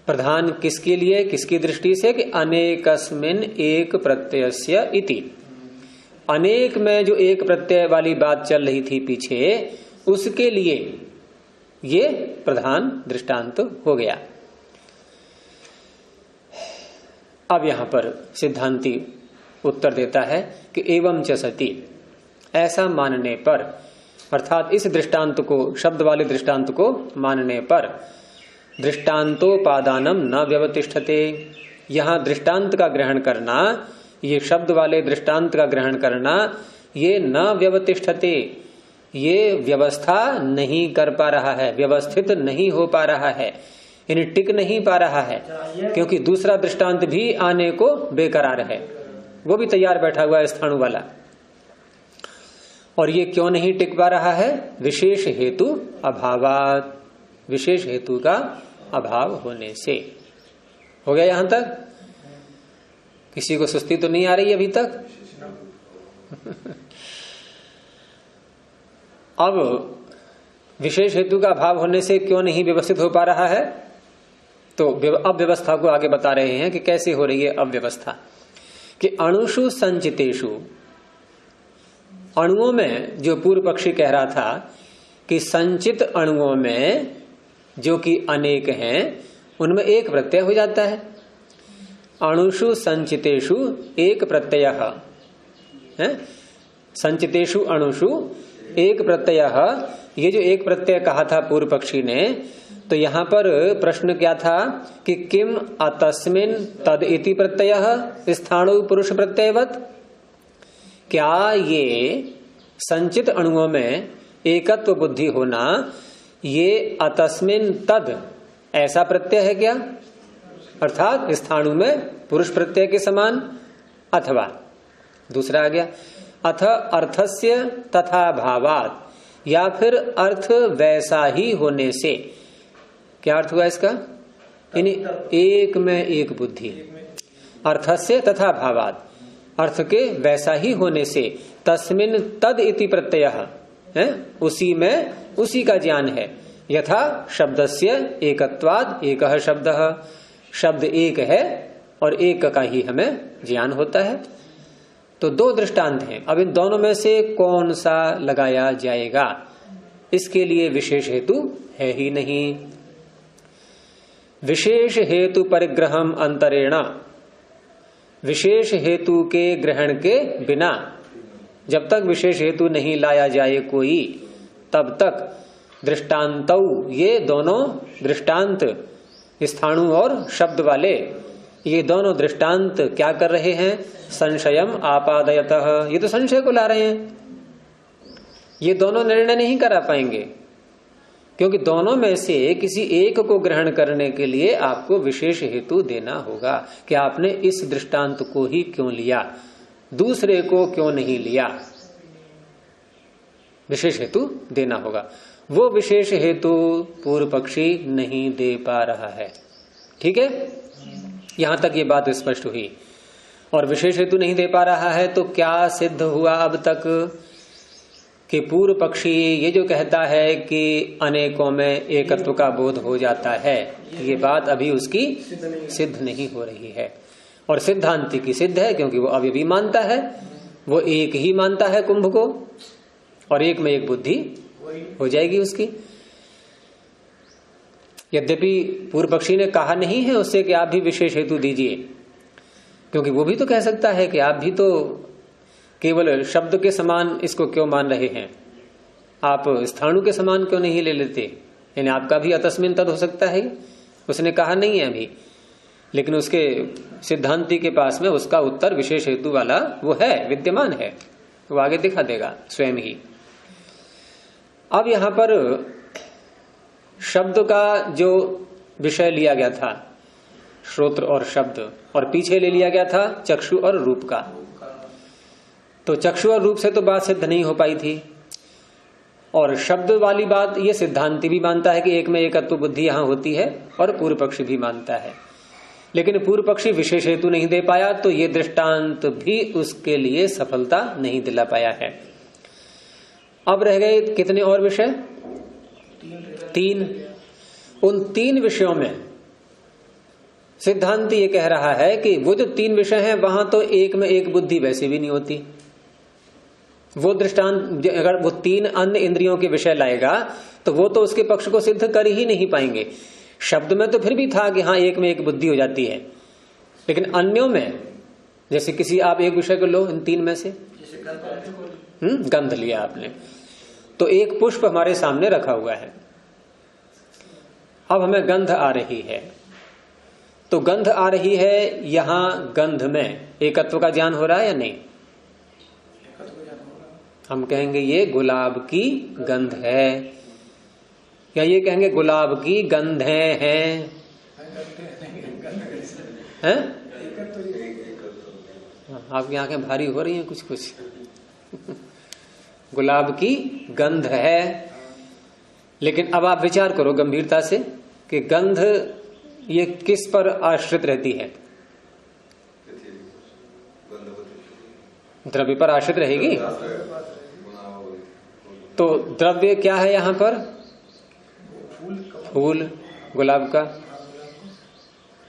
प्रधान किसके लिए, किसकी दृष्टि से, कि अनेकस्मिन एक प्रत्ययस्य इति, अनेक में जो एक प्रत्यय वाली बात चल रही थी पीछे, उसके लिए ये प्रधान दृष्टांत हो गया। अब यहां पर सिद्धांती उत्तर देता है कि एवं च सति, ऐसा मानने पर, अर्थात इस दृष्टांत को, शब्द वाले दृष्टांत को मानने पर, दृष्टांतोपादानम न व्यवतिष्ठते, यहां दृष्टांत का ग्रहण करना, ये शब्द वाले दृष्टांत का ग्रहण करना, ये न व्यवतिष्ठते, ये व्यवस्था नहीं कर पा रहा है, व्यवस्थित नहीं हो पा रहा है, यानी टिक नहीं पा रहा है, क्योंकि दूसरा दृष्टांत भी आने को बेकरार है, वो भी तैयार बैठा हुआ है स्थाणु वाला। और ये क्यों नहीं टिक पा रहा है, विशेष हेतु अभावात, विशेष हेतु का अभाव होने से। हो गया यहां तक? किसी को सुस्ती तो नहीं आ रही अभी तक? अब विशेष हेतु का अभाव होने से क्यों नहीं व्यवस्थित हो पा रहा है, तो अव्यवस्था को आगे बता रहे हैं कि कैसे हो रही है अव्यवस्था। कि अणुषु संचितेषु, अणुओं में, जो पूर्व पक्षी कह रहा था कि संचित अणुओं में जो कि अनेक हैं, उनमें एक प्रत्यय हो जाता है। अणुषु संचितेषु एक प्रत्यय है, संचितेषु अणुषु एक प्रत्यय। ये जो एक प्रत्यय कहा था पूर्व पक्षी ने, तो यहां पर प्रश्न क्या था कि किम अतस्मिन तद इति प्रत्यय स्थाणु पुरुष प्रत्ययवत, क्या ये संचित अणुओं में एकत्व बुद्धि होना, ये अतस्मिन तद ऐसा प्रत्यय है क्या, अर्थात स्थाणु में पुरुष प्रत्यय के समान, अथवा दूसरा आ गया अथ अर्थस्य तथा भावात, या फिर अर्थ वैसा ही होने से। क्या अर्थ हुआ इसका, यानी एक में एक बुद्धि, अर्थस्य तथा भावात, अर्थ के वैसा ही होने से, तस्मिन तद इति प्रत्यय है, उसी में उसी का ज्ञान है। यथा शब्दस्य एकत्वाद एकः शब्दः, शब्द एक है और एक का ही हमें ज्ञान होता है। तो दो दृष्टांत हैं, अब इन दोनों में से कौन सा लगाया जाएगा, इसके लिए विशेष हेतु है ही नहीं। विशेष हेतु परिग्रहम अंतरेण, विशेष हेतु के ग्रहण के बिना जब तक विशेष हेतु नहीं लाया जाए कोई, तब तक दृष्टांतौ, ये दोनों दृष्टांत स्थाणु और शब्द वाले, ये दोनों दृष्टांत क्या कर रहे हैं, संशयम आपादयतः, ये तो संशय को ला रहे हैं। ये दोनों निर्णय नहीं करा पाएंगे, क्योंकि दोनों में से किसी एक को ग्रहण करने के लिए आपको विशेष हेतु देना होगा कि आपने इस दृष्टांत को ही क्यों लिया, दूसरे को क्यों नहीं लिया, विशेष हेतु देना होगा। वो विशेष हेतु पूर्व पक्षी नहीं दे पा रहा है। ठीक है, यहां तक ये बात स्पष्ट हुई। और विशेष हेतु नहीं दे पा रहा है तो क्या सिद्ध हुआ अब तक, कि पूर्व पक्षी ये जो कहता है कि अनेकों में एकत्व का बोध हो जाता है, ये बात अभी उसकी सिद्ध नहीं हो रही है। और सिद्धांति की सिद्ध है, क्योंकि वो अभी भी मानता है, वो एक ही मानता है कुंभ को, और एक में एक बुद्धि हो जाएगी उसकी। यद्यपि पूर्व पक्षी ने कहा नहीं है उससे कि आप भी विशेष हेतु दीजिए, क्योंकि वो भी तो कह सकता है कि आप भी तो केवल शब्द के समान इसको क्यों मान रहे हैं, आप स्थाणु के समान क्यों नहीं ले लेते, यानी आपका भी अतस्मिन तद हो सकता है। उसने कहा नहीं है अभी, लेकिन उसके सिद्धांति के पास में उसका उत्तर विशेष हेतु वाला वो है, विद्यमान है, वो आगे दिखा देगा स्वयं ही। अब यहां पर शब्द का जो विषय लिया गया था, श्रोत्र और शब्द, और पीछे ले लिया गया था चक्षु और रूप का, तो चक्षु और रूप से तो बात सिद्ध नहीं हो पाई थी। और शब्द वाली बात ये सिद्धांति भी मानता है कि एक में एकत्व बुद्धि यहां होती है, और पूर्व पक्षी भी मानता है। लेकिन पूर्व पक्षी विशेष हेतु नहीं दे पाया, तो ये दृष्टांत भी उसके लिए सफलता नहीं दिला पाया है। अब रह गए कितने और विषय, तीन। उन 3 विषयों में सिद्धांत ये कह रहा है कि वो जो 3 विषय हैं वहां तो एक में एक बुद्धि वैसे भी नहीं होती। वो दृष्टांत अगर वो 3 अन्य इंद्रियों के विषय लाएगा तो वो तो उसके पक्ष को सिद्ध कर ही नहीं पाएंगे। शब्द में तो फिर भी था कि हाँ एक में एक बुद्धि हो जाती है, लेकिन अन्यों में जैसे किसी आप एक विषय को लो इन 3 में से, गंध लिया आपने, तो एक पुष्प हमारे सामने रखा हुआ है, अब हमें गंध आ रही है, तो गंध आ रही है, यहां गंध में एकत्व का ज्ञान हो रहा है या नहीं? हम कहेंगे ये गुलाब की गंध है, या ये कहेंगे गुलाब की गंधें हैं, हैं? आपकी आंखें भारी हो रही हैं कुछ कुछ। गुलाब की गंध है, लेकिन अब आप विचार करो गंभीरता से कि गंध ये किस पर आश्रित रहती है? द्रव्य पर आश्रित रहेगी। तो द्रव्य क्या है यहां पर? फूल गुलाब का।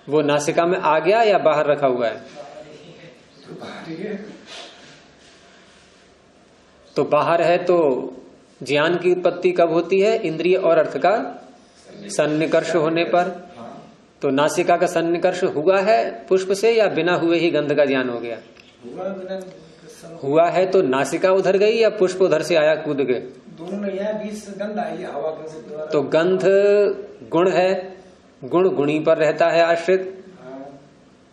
वो नासिका में आ गया या बाहर रखा हुआ है? तो बाहर है, तो ज्ञान की उत्पत्ति कब होती है? इंद्रिय और अर्थ का सन्निकर्ष होने पर। तो नासिका का सन्निकर्ष हुआ है पुष्प से या बिना हुए ही गंध का ज्ञान हो गया? हुआ है, तो नासिका उधर गई या पुष्प उधर से आया कूद गए? दोनों ने बीच से गंध आई हवा के। तो गंध गुण है, गुण गुणी पर रहता है आश्रित।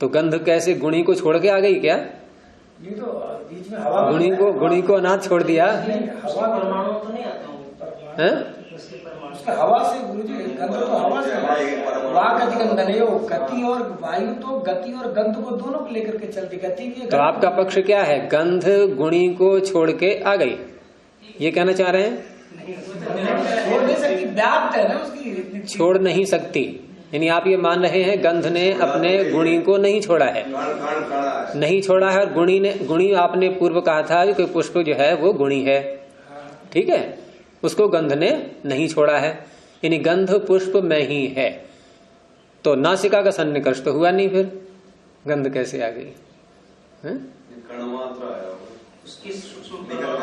तो गंध कैसे गुणी को छोड़ के आ गई क्या? ये तो बीच में हवा गुणी को अनाथ छोड़ दिया। हवा परमाणु तो नहीं आता है, हवा से गुरुजी गंध तो हवा से, वाह गति गंधनयो, गति और वायु तो गति और गंध को दोनों को लेकर के चलती, गति भी। तो आपका पक्ष क्या है? गंध गुणी को छोड़ के आ गई, ये कहना चाह रहे हैं? छोड़ नहीं सकती, व्याप्त है ना उसकी। छोड़ नहीं सकती, यानी आप ये मान रहे हैं गंध ने अपने गुणी को नहीं छोड़ा है, नहीं छोड़ा है। और गुणी आपने पूर्व कहा था कि पुष्प जो है वो गुणी है, ठीक है, उसको गंध ने नहीं छोड़ा है, यानी गंध पुष्प में ही है। तो नासिका का सन्निकर्ष तो हुआ नहीं, फिर गंध कैसे आ गई?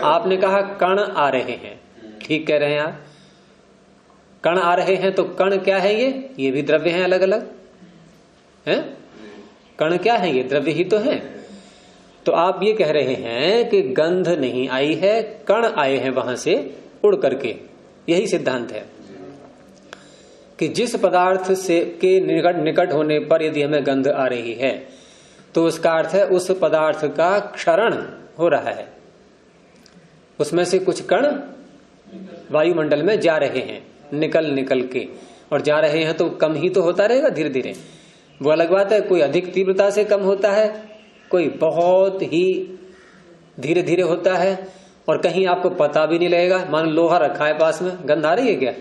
आपने कहा कण आ रहे हैं, ठीक कह रहे हैं आप, कण आ रहे हैं। तो कण क्या है? ये भी द्रव्य हैं अलग अलग, हैं? कण क्या है? ये द्रव्य ही तो हैं। तो आप ये कह रहे हैं कि गंध नहीं आई है, कण आए हैं वहां से उड़ करके। यही सिद्धांत है कि जिस पदार्थ से के निकट होने पर यदि हमें गंध आ रही है तो उसका अर्थ है उस पदार्थ का क्षरण हो रहा है, उसमें से कुछ कण वायुमंडल में जा रहे हैं निकल के, और जा रहे हैं तो कम ही तो होता रहेगा धीरे धीरे। वो अलग बात है, कोई अधिक तीव्रता से कम होता है, कोई बहुत ही धीरे धीरे होता है, और कहीं आपको पता भी नहीं लगेगा। मान लोहा रखा है पास में, गंध आ रही है क्या?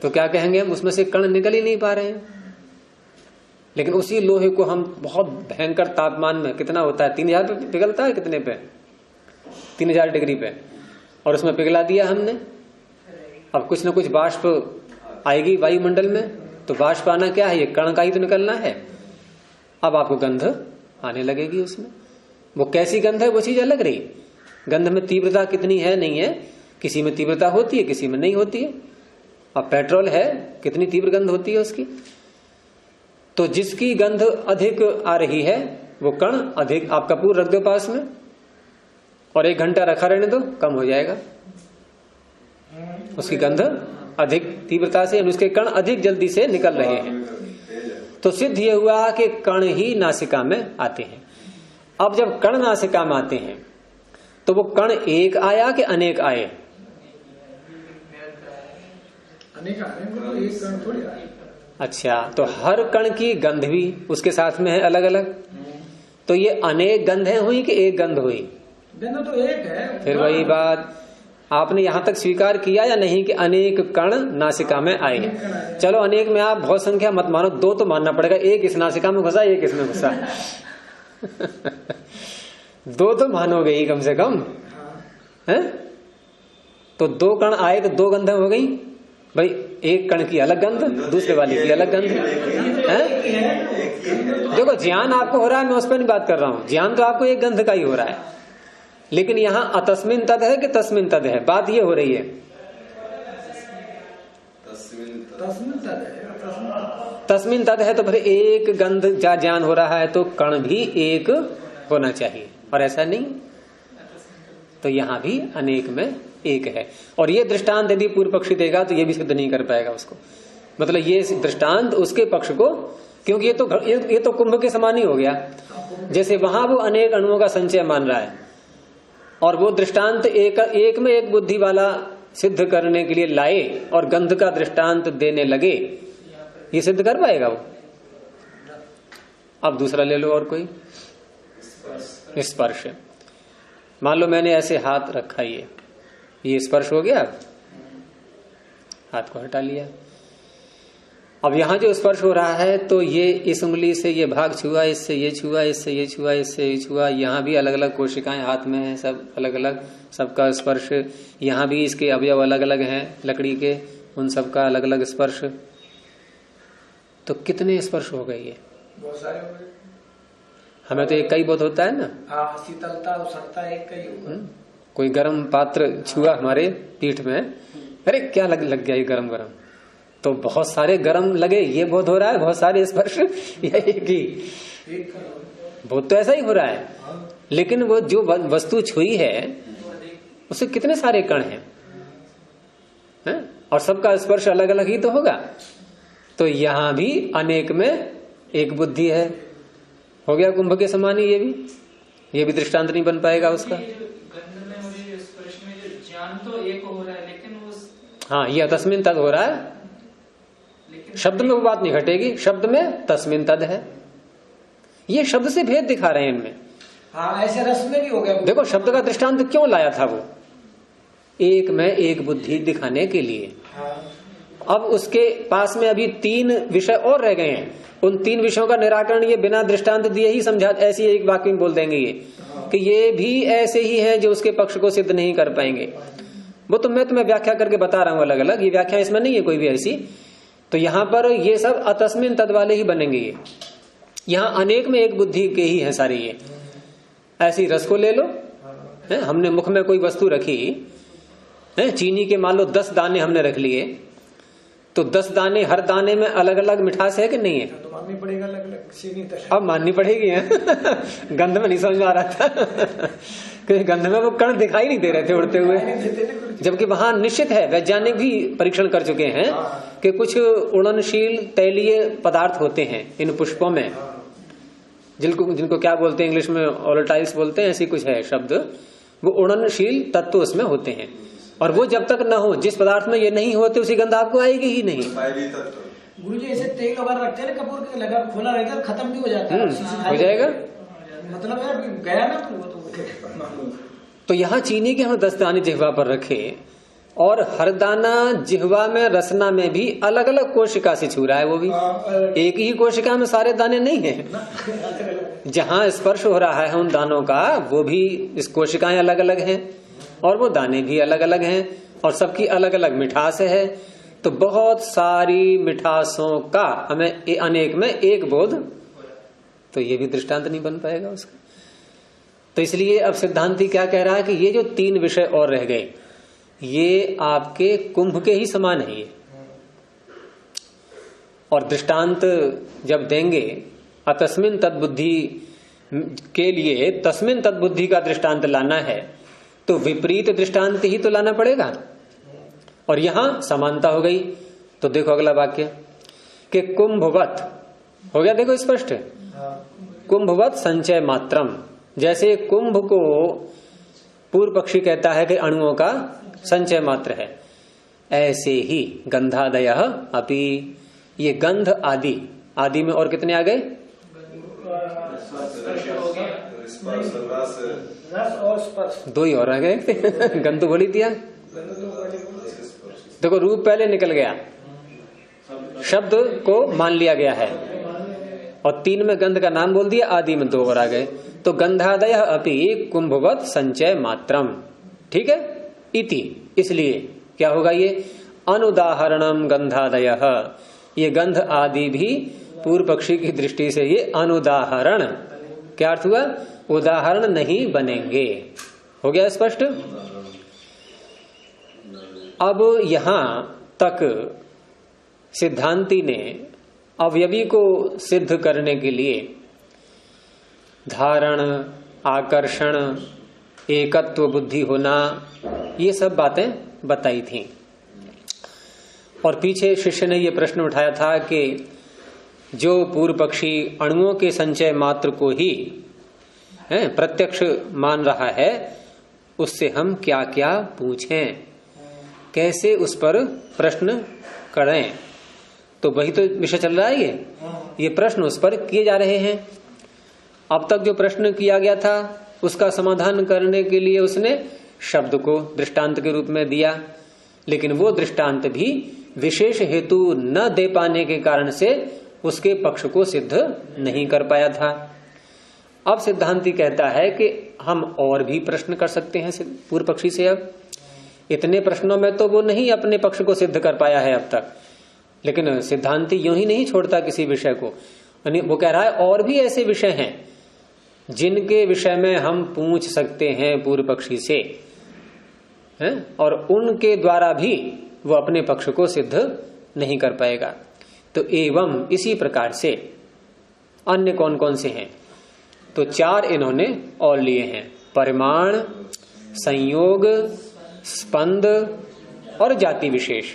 तो क्या कहेंगे हम? उसमें से कण निकल ही नहीं पा रहे हैं। लेकिन उसी लोहे को हम बहुत भयंकर तापमान में, कितना होता है 3000 पे पिघलता है, कितने पे? 3000 डिग्री पे, और उसमें पिघला दिया हमने। अब कुछ न कुछ वाष्प आएगी वायुमंडल में, तो वाष्प आना क्या है? ये कण का ही तो निकलना है। अब आपको गंध आने लगेगी उसमें। वो कैसी गंध है वो चीज अलग रही। गंध में तीव्रता कितनी है नहीं है, किसी में तीव्रता होती है, किसी में नहीं होती है। अब पेट्रोल है, कितनी तीव्र गंध होती है उसकी। तो जिसकी गंध अधिक आ रही है वो कण अधिक, आप कपूर रख दो पास में और 1 घंटा रखा रहने दो, कम हो जाएगा। उसकी गंध अधिक तीव्रता से, उसके कण अधिक जल्दी से निकल रहे हैं। तो सिद्ध ये हुआ कि कण ही नासिका में आते हैं। अब जब कण नासिका में आते हैं तो वो कण एक आया कि अनेक आए? अनेक आए, तो एक कण थोड़ी आए। अच्छा, तो हर कण की गंध भी उसके साथ में है अलग अलग। तो ये अनेक गंधें हुई कि एक गंध हुई? गंध तो एक है। फिर वही बात, आपने यहां तक स्वीकार किया या नहीं कि अनेक कण नासिका में आए हैं? चलो अनेक में आप बहुत संख्या मत मानो, 2 तो मानना पड़ेगा। एक इस नासिका में घुसा, एक इसमें घुसा। 2 तो मानोगे ही कम से कम, हैं? तो 2 कण आए तो 2 गंधें हो गई। भाई एक कण की अलग गंध, दूसरे वाले की अलग गंध है। देखो ज्ञान आपको हो रहा है, मैं उस पर नहीं बात कर रहा हूं, ज्ञान तो आपको एक गंध का ही हो रहा है, लेकिन यहाँ अतस्मिन तद है कि तस्मिन तद है, बात ये हो रही है। तस्मिन तद है तो फिर एक गंध जा ज्ञान हो रहा है तो कण भी एक होना चाहिए, और ऐसा नहीं, तो यहां भी अनेक में एक है। और ये दृष्टांत यदि पूर्व पक्षी देगा तो ये भी सिद्ध नहीं कर पाएगा उसको, मतलब ये दृष्टांत उसके पक्ष को, क्योंकि ये तो कुंभ के समान ही हो गया। जैसे वहां वो अनेक अणुओं का संचय मान रहा है, और वो दृष्टांत एक में एक बुद्धि वाला सिद्ध करने के लिए लाए और गंध का दृष्टांत देने लगे, ये सिद्ध कर पाएगा वो? अब दूसरा ले लो, और कोई स्पर्श। मान लो मैंने ऐसे हाथ रखा, ये स्पर्श हो गया, हाथ को हटा लिया। अब यहां जो स्पर्श हो रहा है तो ये इस उंगली से ये भाग छुआ, इससे ये छुआ, इससे ये छुआ, इससे ये छुआ, यहाँ भी अलग अलग कोशिकाएं हाथ में है, सब अलग अलग, सबका स्पर्श। यहाँ भी इसके अवयव अलग अलग हैं लकड़ी के, उन सबका अलग अलग स्पर्श। तो कितने स्पर्श हो गए? ये बहुत सारे हो गए। हमें तो एक का ही बोध होता है ना। हाँ, शीतलता उष्णता एक का ही होगा। कोई गर्म पात्र छुआ हमारे पीठ में, अरे क्या लग गया ये गरम गरम, तो बहुत सारे गरम लगे, ये बोध हो रहा है, बहुत सारे स्पर्श या एक ही बोध, तो ऐसा ही हो रहा है। लेकिन वो जो वस्तु छुई है उससे कितने सारे कण हैं, और सबका स्पर्श अलग अलग ही तो होगा। तो यहां भी अनेक में एक बुद्धि है, हो गया कुंभ के समान ही ये भी दृष्टांत नहीं बन पाएगा उसका। गंध में और ये स्पर्श में जो ज्ञान तो एक हो रहा है, लेकिन वो हाँ, ये तस्मिन तद हो रहा है, शब्द में वो बात नहीं घटेगी, शब्द में तस्मिन तद है। ये शब्द से भेद दिखा रहे हैं इनमें। हाँ, ऐसे रस में भी हो गया। देखो शब्द का दृष्टांत क्यों लाया था वो, एक में एक बुद्धि दिखाने के लिए। अब उसके पास में अभी 3 विषय और रह गए हैं, उन 3 विषयों का निराकरण ये बिना दृष्टांत दिए ही समझा, ऐसी एक वाक्य में बोल देंगे ये कि ये भी ऐसे ही हैं जो उसके पक्ष को सिद्ध नहीं कर पाएंगे। वो तो मैं तुम्हें व्याख्या करके बता रहा हूं अलग अलग, ये व्याख्या इसमें नहीं है कोई भी ऐसी। तो यहां पर ये सब अतस्मिन तद वाले ही बनेंगे। ये यहां अनेक में एक बुद्धि के ही है सारी। ये ऐसी रस को ले लो, हमने मुख में कोई वस्तु रखी, चीनी के मान लो 10 दाने हमने रख लिए, तो 10 दाने, हर दाने में अलग अलग मिठास है कि नहीं है? तो माननी पड़ेगा अलग अलग चीनी। अब माननी पड़ेगी है। गंध में नहीं समझ में आ रहा था क्योंकि गंध में वो कण दिखाई नहीं दे रहे थे उड़ते हुए, जबकि वहां निश्चित है, वैज्ञानिक भी परीक्षण कर चुके हैं कि कुछ उड़नशील तैलीय पदार्थ होते हैं इन पुष्पों में, जिनको क्या बोलते हैं इंग्लिश में, वोलेटाइल्स बोलते हैं, ऐसी कुछ है शब्द। वो उड़नशील तत्व उसमें होते हैं, और वो जब तक न हो, जिस पदार्थ में ये नहीं होते उसी गंध आपको आएगी ही नहीं। गुरु जी ऐसे तेल वगैरह रखते हैं कपूर के, लगा खोला रहेगा, खत्म भी हो जाता है, हो जाएगा। मतलब यार गया ना तो वो तो यहाँ चीनी के हम 10 दाने जिह्वा पर रखे, और हर दाना जिह्वा में रसना में भी अलग अलग कोशिका से छू रहा है। वो भी एक ही कोशिका में सारे दाने नहीं है। जहाँ स्पर्श हो रहा है उन दानों का, वो भी इस कोशिकाएं अलग अलग हैं, और वो दाने भी अलग अलग हैं, और सबकी अलग अलग मिठास है। तो बहुत सारी मिठासों का हमें अनेक में एक बोध, तो ये भी दृष्टांत नहीं बन पाएगा उसका। तो इसलिए अब सिद्धांती क्या कह रहा है कि ये जो 3 विषय और रह गए, ये आपके कुंभ के ही समान है ये। और दृष्टांत जब देंगे अतस्मिन तद्बुद्धि के लिए, तस्मिन तद्बुद्धि का दृष्टांत लाना है तो विपरीत दृष्टांत ही तो लाना पड़ेगा, और यहां समानता हो गई। तो देखो अगला वाक्य कि कुंभवत हो गया, देखो स्पष्ट है, कुंभवत संचय मात्रम। जैसे कुंभ को पूर्व पक्षी कहता है कि अणुओं का संचय मात्र है, ऐसे ही गंधादय अपि, ये गंध आदि, आदि में और कितने आ गए? रस और स्पर्श, 2 ही और आ गए। गंध तो बोल ही दिया। देखो रूप पहले निकल गया, शब्द को मान लिया गया है, और 3 में गंध का नाम बोल दिया, आदि में 2 और आ गए। तो गंधादय अपि कुंभवत संचय मात्रम, ठीक है, इति। इसलिए क्या होगा ये? अनुदाहरणम गंधादयः, ये गंध आदि भी पूर्व पक्षी की दृष्टि से ये अनुदाहरण, क्या अर्थ हुआ, उदाहरण नहीं बनेंगे। हो गया स्पष्ट। अब यहां तक सिद्धांती ने अवयवी को सिद्ध करने के लिए धारण, आकर्षण, एकत्व बुद्धि होना, ये सब बातें बताई थी। और पीछे शिष्य ने यह प्रश्न उठाया था कि जो पूर्व पक्षी अणुओं के संचय मात्र को ही प्रत्यक्ष मान रहा है, उससे हम क्या क्या पूछें, कैसे उस पर प्रश्न करें। तो वही तो विषय चल रहा है, ये प्रश्न उस पर किए जा रहे हैं। अब तक जो प्रश्न किया गया था उसका समाधान करने के लिए उसने शब्द को दृष्टांत के रूप में दिया, लेकिन वो दृष्टांत भी विशेष हेतु न दे पाने के कारण से उसके पक्ष को सिद्ध नहीं कर पाया था। अब सिद्धांती कहता है कि हम और भी प्रश्न कर सकते हैं पूर्व पक्षी से। अब इतने प्रश्नों में तो वो नहीं अपने पक्ष को सिद्ध कर पाया है अब तक, लेकिन सिद्धांती यूं ही नहीं छोड़ता किसी विषय को। वो कह रहा है और भी ऐसे विषय हैं जिनके विषय में हम पूछ सकते हैं पूर्व पक्षी से, और उनके द्वारा भी वो अपने पक्ष को सिद्ध नहीं कर पाएगा। तो एवं इसी प्रकार से अन्य कौन कौन से हैं, तो 4 इन्होंने और लिए हैं, परिमाण, संयोग, स्पंद और जाति विशेष।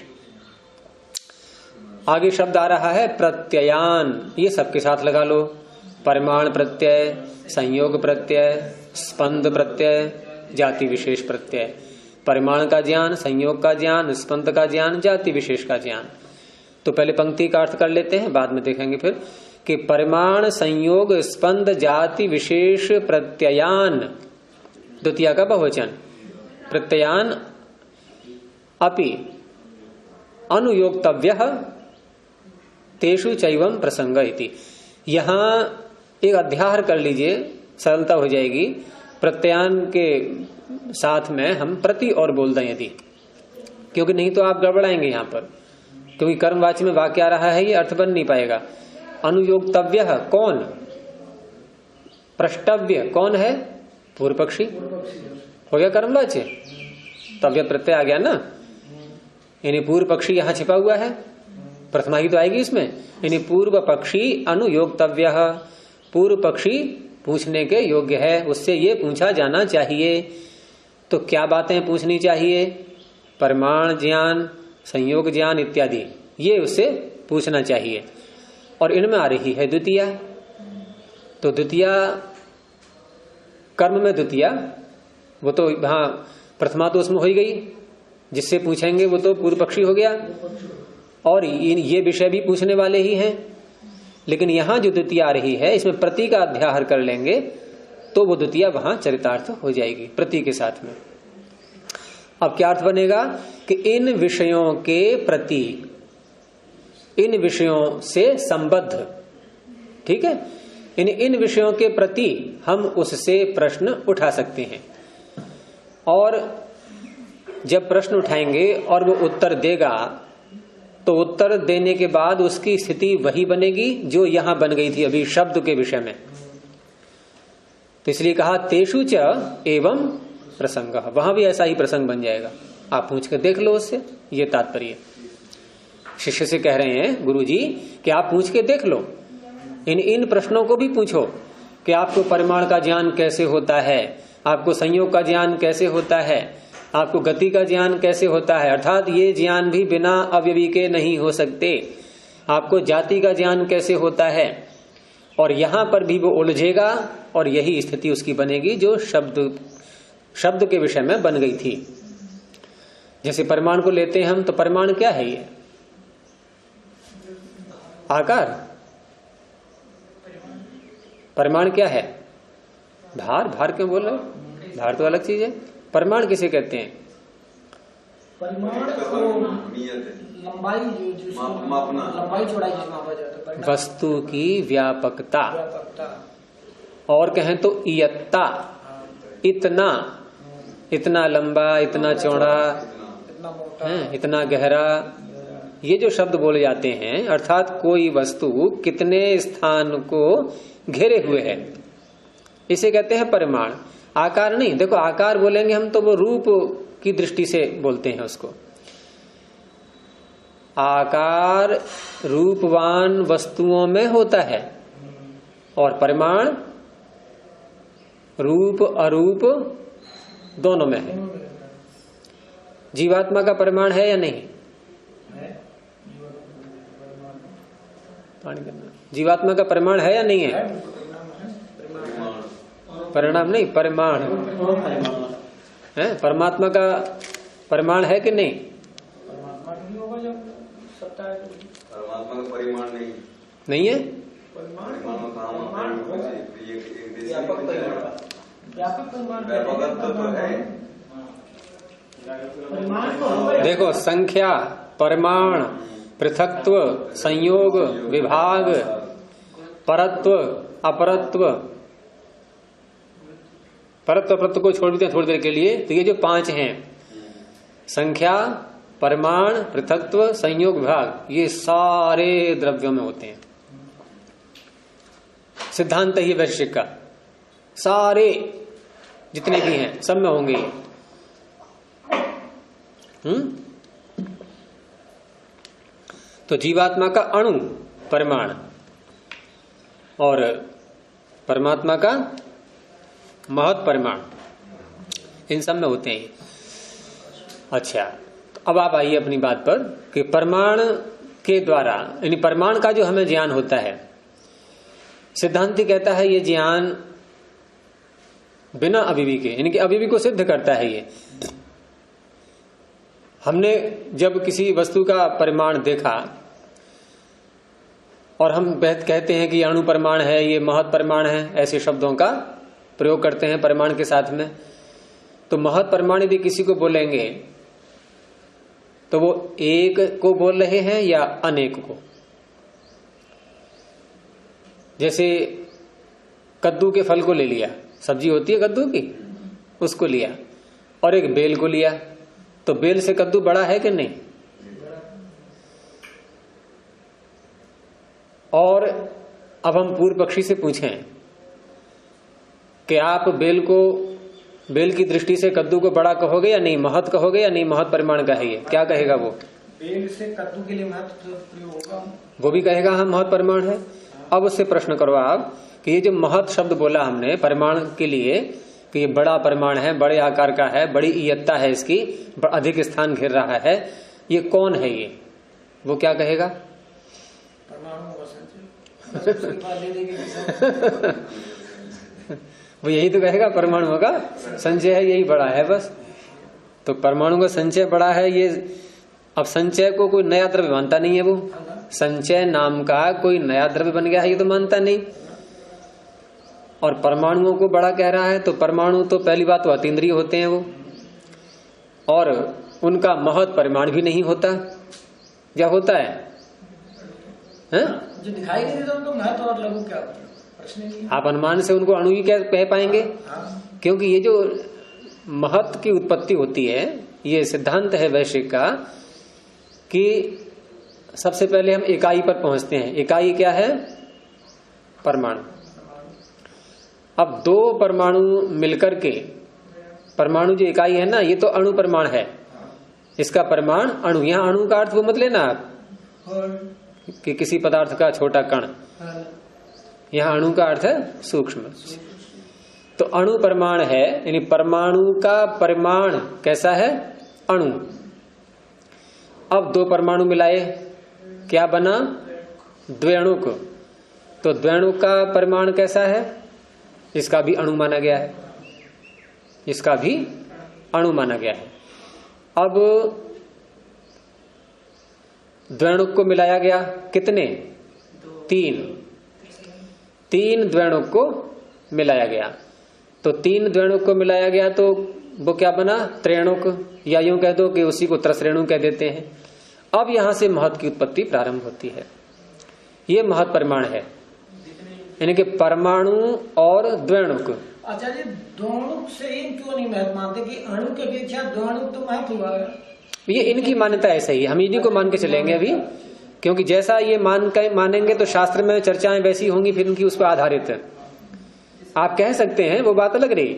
आगे शब्द आ रहा है प्रत्ययान, ये सबके साथ लगा लो, परिमाण प्रत्यय, संयोग प्रत्यय, स्पंद प्रत्यय, जाति विशेष प्रत्यय। परिमाण का ज्ञान, संयोग का ज्ञान, स्पंद का ज्ञान, जाति विशेष का ज्ञान। तो पहले पंक्ति का अर्थ कर लेते हैं, बाद में देखेंगे फिर कि परिमाण, संयोग, स्पंद, जाति विशेष प्रत्ययान, द्वितीय का बहुवचन, प्रत्ययान अपि अनुयोक्तव्यः तेषु चैवं प्रसंग इति। यहां एक अध्याय कर लीजिए, सरलता हो जाएगी। प्रत्ययान के साथ में हम प्रति और बोल दें यदि, क्योंकि नहीं तो आप गड़बड़ाएंगे यहां पर, क्योंकि कर्मवाची में वाक्य आ रहा है, ये अर्थ बन नहीं पाएगा। अनुयोक्तव्य कौन, प्रष्टव्य कौन है, पूर्व पक्षी हो गया कर्मवाच्य, तव्य प्रत्यय आ गया ना, यानी पूर्व पक्षी यहां छिपा हुआ है, प्रथमा ही तो आएगी इसमें, यानी पूर्व पक्षी अनुयोक्तव्य, पूर्व पक्षी पूछने के योग्य है, उससे ये पूछा जाना चाहिए। तो क्या बातें पूछनी चाहिए, परिमाण ज्ञान, संयोग ज्ञान इत्यादि, ये उससे पूछना चाहिए। और इनमें आ रही है द्वितीया, तो द्वितीया कर्म में द्वितीया, वो तो हाँ प्रथमा तो उसमें हो ही गई, जिससे पूछेंगे वो तो पूर्व पक्षी हो गया, और ये विषय भी पूछने वाले ही हैं। लेकिन यहां जो द्वितीय आ रही है, इसमें प्रति का अध्याहार कर लेंगे तो वो द्वितीय वहां चरितार्थ हो जाएगी प्रति के साथ में। अब क्या अर्थ बनेगा कि इन विषयों के प्रति, इन विषयों से संबद्ध, ठीक है, इन विषयों के प्रति हम उससे प्रश्न उठा सकते हैं। और जब प्रश्न उठाएंगे और वो उत्तर देगा, तो उत्तर देने के बाद उसकी स्थिति वही बनेगी जो यहां बन गई थी अभी शब्द के विषय में। तो इसलिए कहा तेषु च एवं प्रसंग, वहां भी ऐसा ही प्रसंग बन जाएगा। आप पूछ कर देख लो उससे, ये तात्पर्य शिष्य से कह रहे हैं गुरुजी कि आप पूछ के देख लो, इन प्रश्नों को भी पूछो कि आपको परिमाण का ज्ञान कैसे होता है, आपको संयोग का ज्ञान कैसे होता है, आपको गति का ज्ञान कैसे होता है, अर्थात ये ज्ञान भी बिना अवयवी के नहीं हो सकते, आपको जाति का ज्ञान कैसे होता है। और यहां पर भी वो उलझेगा और यही स्थिति उसकी बनेगी जो शब्द के विषय में बन गई थी। जैसे परिमाण को लेते हैं हम, तो परिमाण क्या है, ये आकार, परिमाण क्या है, भार क्यों बोल रहे, भार तो अलग चीज है। परिमाण किसे कहते हैं, परिमाण लंबाई, लंबाई चौड़ाई मापा जाता है, वस्तु की व्यापकता, और कहें तो इयत्ता, इतना लंबा, इतना चौड़ा, इतना मोटा, इतना गहरा, ये जो शब्द बोले जाते हैं अर्थात कोई वस्तु कितने स्थान को घेरे हुए है, इसे कहते हैं परिमाण। आकार नहीं, देखो आकार बोलेंगे हम तो वो रूप की दृष्टि से बोलते हैं उसको। आकार रूपवान वस्तुओं में होता है और परिमाण रूप अरूप दोनों में है। जीवात्मा का परिमाण है या नहीं? जीवात्मा का परिमाण है या नहीं है? परिणाम नहीं, परिमाण है। परमात्मा का परिमाण है कि नहीं? परमात्मा का परिमाण नहीं है। देखो संख्या, परिमाण, पृथकत्व, संयोग, विभाग, परत्व, अपरत्व, परत्व परत्व को छोड़ देते हैं थोड़ी देर के लिए। तो ये जो 5 हैं, संख्या, परिमाण, पृथकत्व, संयोग, विभाग, ये सारे द्रव्यों में होते हैं। सिद्धांत ही वैश्विक का, सारे जितने भी हैं सब में होंगे ये। तो जीवात्मा का अणु परिमाण और परमात्मा का महत् परिमाण, इन सब में होते हैं। अच्छा, अब आप आइए अपनी बात पर कि परिमाण के द्वारा, यानी परिमाण का जो हमें ज्ञान होता है, सिद्धांति कहता है ये ज्ञान बिना अभिवी के, यानी कि अभिवी को सिद्ध करता है। ये हमने जब किसी वस्तु का परिमाण देखा और हम कहते हैं कि ये अणु परिमाण है, ये महत् परिमाण है, ऐसे शब्दों का प्रयोग करते हैं परिमाण के साथ में। तो महत् परिमाण यदि किसी को बोलेंगे तो वो एक को बोल रहे हैं या अनेक को? जैसे कद्दू के फल को ले लिया, सब्जी होती है कद्दू की, उसको लिया, और एक बेल को लिया, तो बेल से कद्दू बड़ा है कि नहीं? और अब हम पूर्व पक्षी से पूछें कि आप बेल की दृष्टि से कद्दू को बड़ा कहोगे या नहीं, महत् कहोगे या नहीं, महत् परिमाण का है ये, क्या कहेगा वो? बेल से कद्दू के लिए महत्व प्रयोग होगा, वो भी कहेगा हाँ महत् परिमाण है। अब उससे प्रश्न करो आप कि ये जो महत् शब्द बोला हमने परिमाण के लिए कि ये बड़ा परिमाण है, बड़े आकार का है, बड़ी इयत्ता है इसकी, अधिक स्थान घेर रहा है, ये कौन है ये? वो क्या कहेगा? वो यही तो कहेगा परमाणु का संचय है, यही बड़ा है बस। तो परमाणु का संचय बड़ा है ये। अब संचय को कोई नया द्रव्य मानता नहीं है, वो संचय नाम का कोई नया द्रव्य बन गया है ये तो मानता नहीं। और परमाणुओं को बड़ा कह रहा है, तो परमाणु तो पहली बात तो अतीन्द्रिय होते हैं वो, और उनका महत् परिमाण भी नहीं होता, या होता है? जो दिखाई नहीं देता उनको महत्व और लघु क्या होता है? प्रश्न नहीं। आप अनुमान से उनको अणु ही कह पाएंगे, क्योंकि ये जो महत् की उत्पत्ति होती है, ये सिद्धांत है वैश्विक का कि सबसे पहले हम इकाई पर पहुंचते हैं। इकाई क्या है? परमाणु। अब 2 परमाणु मिलकर के, परमाणु जो इकाई है ना, ये तो अणु परिमाण है, इसका परिमाण अणु। यहाँ अणु का अर्थ वो मत लेना आप कि किसी पदार्थ का छोटा कण, यहाँ अणु का अर्थ है सूक्ष्म। तो अणु परिमाण है, यानी परमाणु का परिमाण कैसा है? अणु। अब 2 परमाणु मिलाए, क्या बना? द्व्यणुक। तो द्व्यणुक का परिमाण कैसा है? इसका भी अणु माना गया है, इसका भी अणु माना गया है। अब द्व्यणुक को मिलाया गया, कितने? 3 द्व्यणुक को मिलाया गया। तो 3 द्व्यणुक को मिलाया गया तो वो क्या बना? त्रेणुक, या यूं कह दो कि उसी को त्रसरेणु कह देते हैं। अब यहां से महत् की उत्पत्ति प्रारंभ होती है। ये महत् परिमाण है, यानी कि परमाणु और द्व्यणुक। अच्छा जी, द्व्यणुक से ही क्यों नहीं महत्व मानते कि अणु के अपेक्षा द्व्यणुक तो महत्व हुआ है? ये इनकी मान्यता ऐसा ही है, हम इन्हीं को मान के चलेंगे अभी, क्योंकि जैसा ये मानेंगे तो शास्त्र में चर्चाएं वैसी होंगी, फिर उनकी उस पर आधारित है। आप कह सकते हैं, वो बात अलग रही,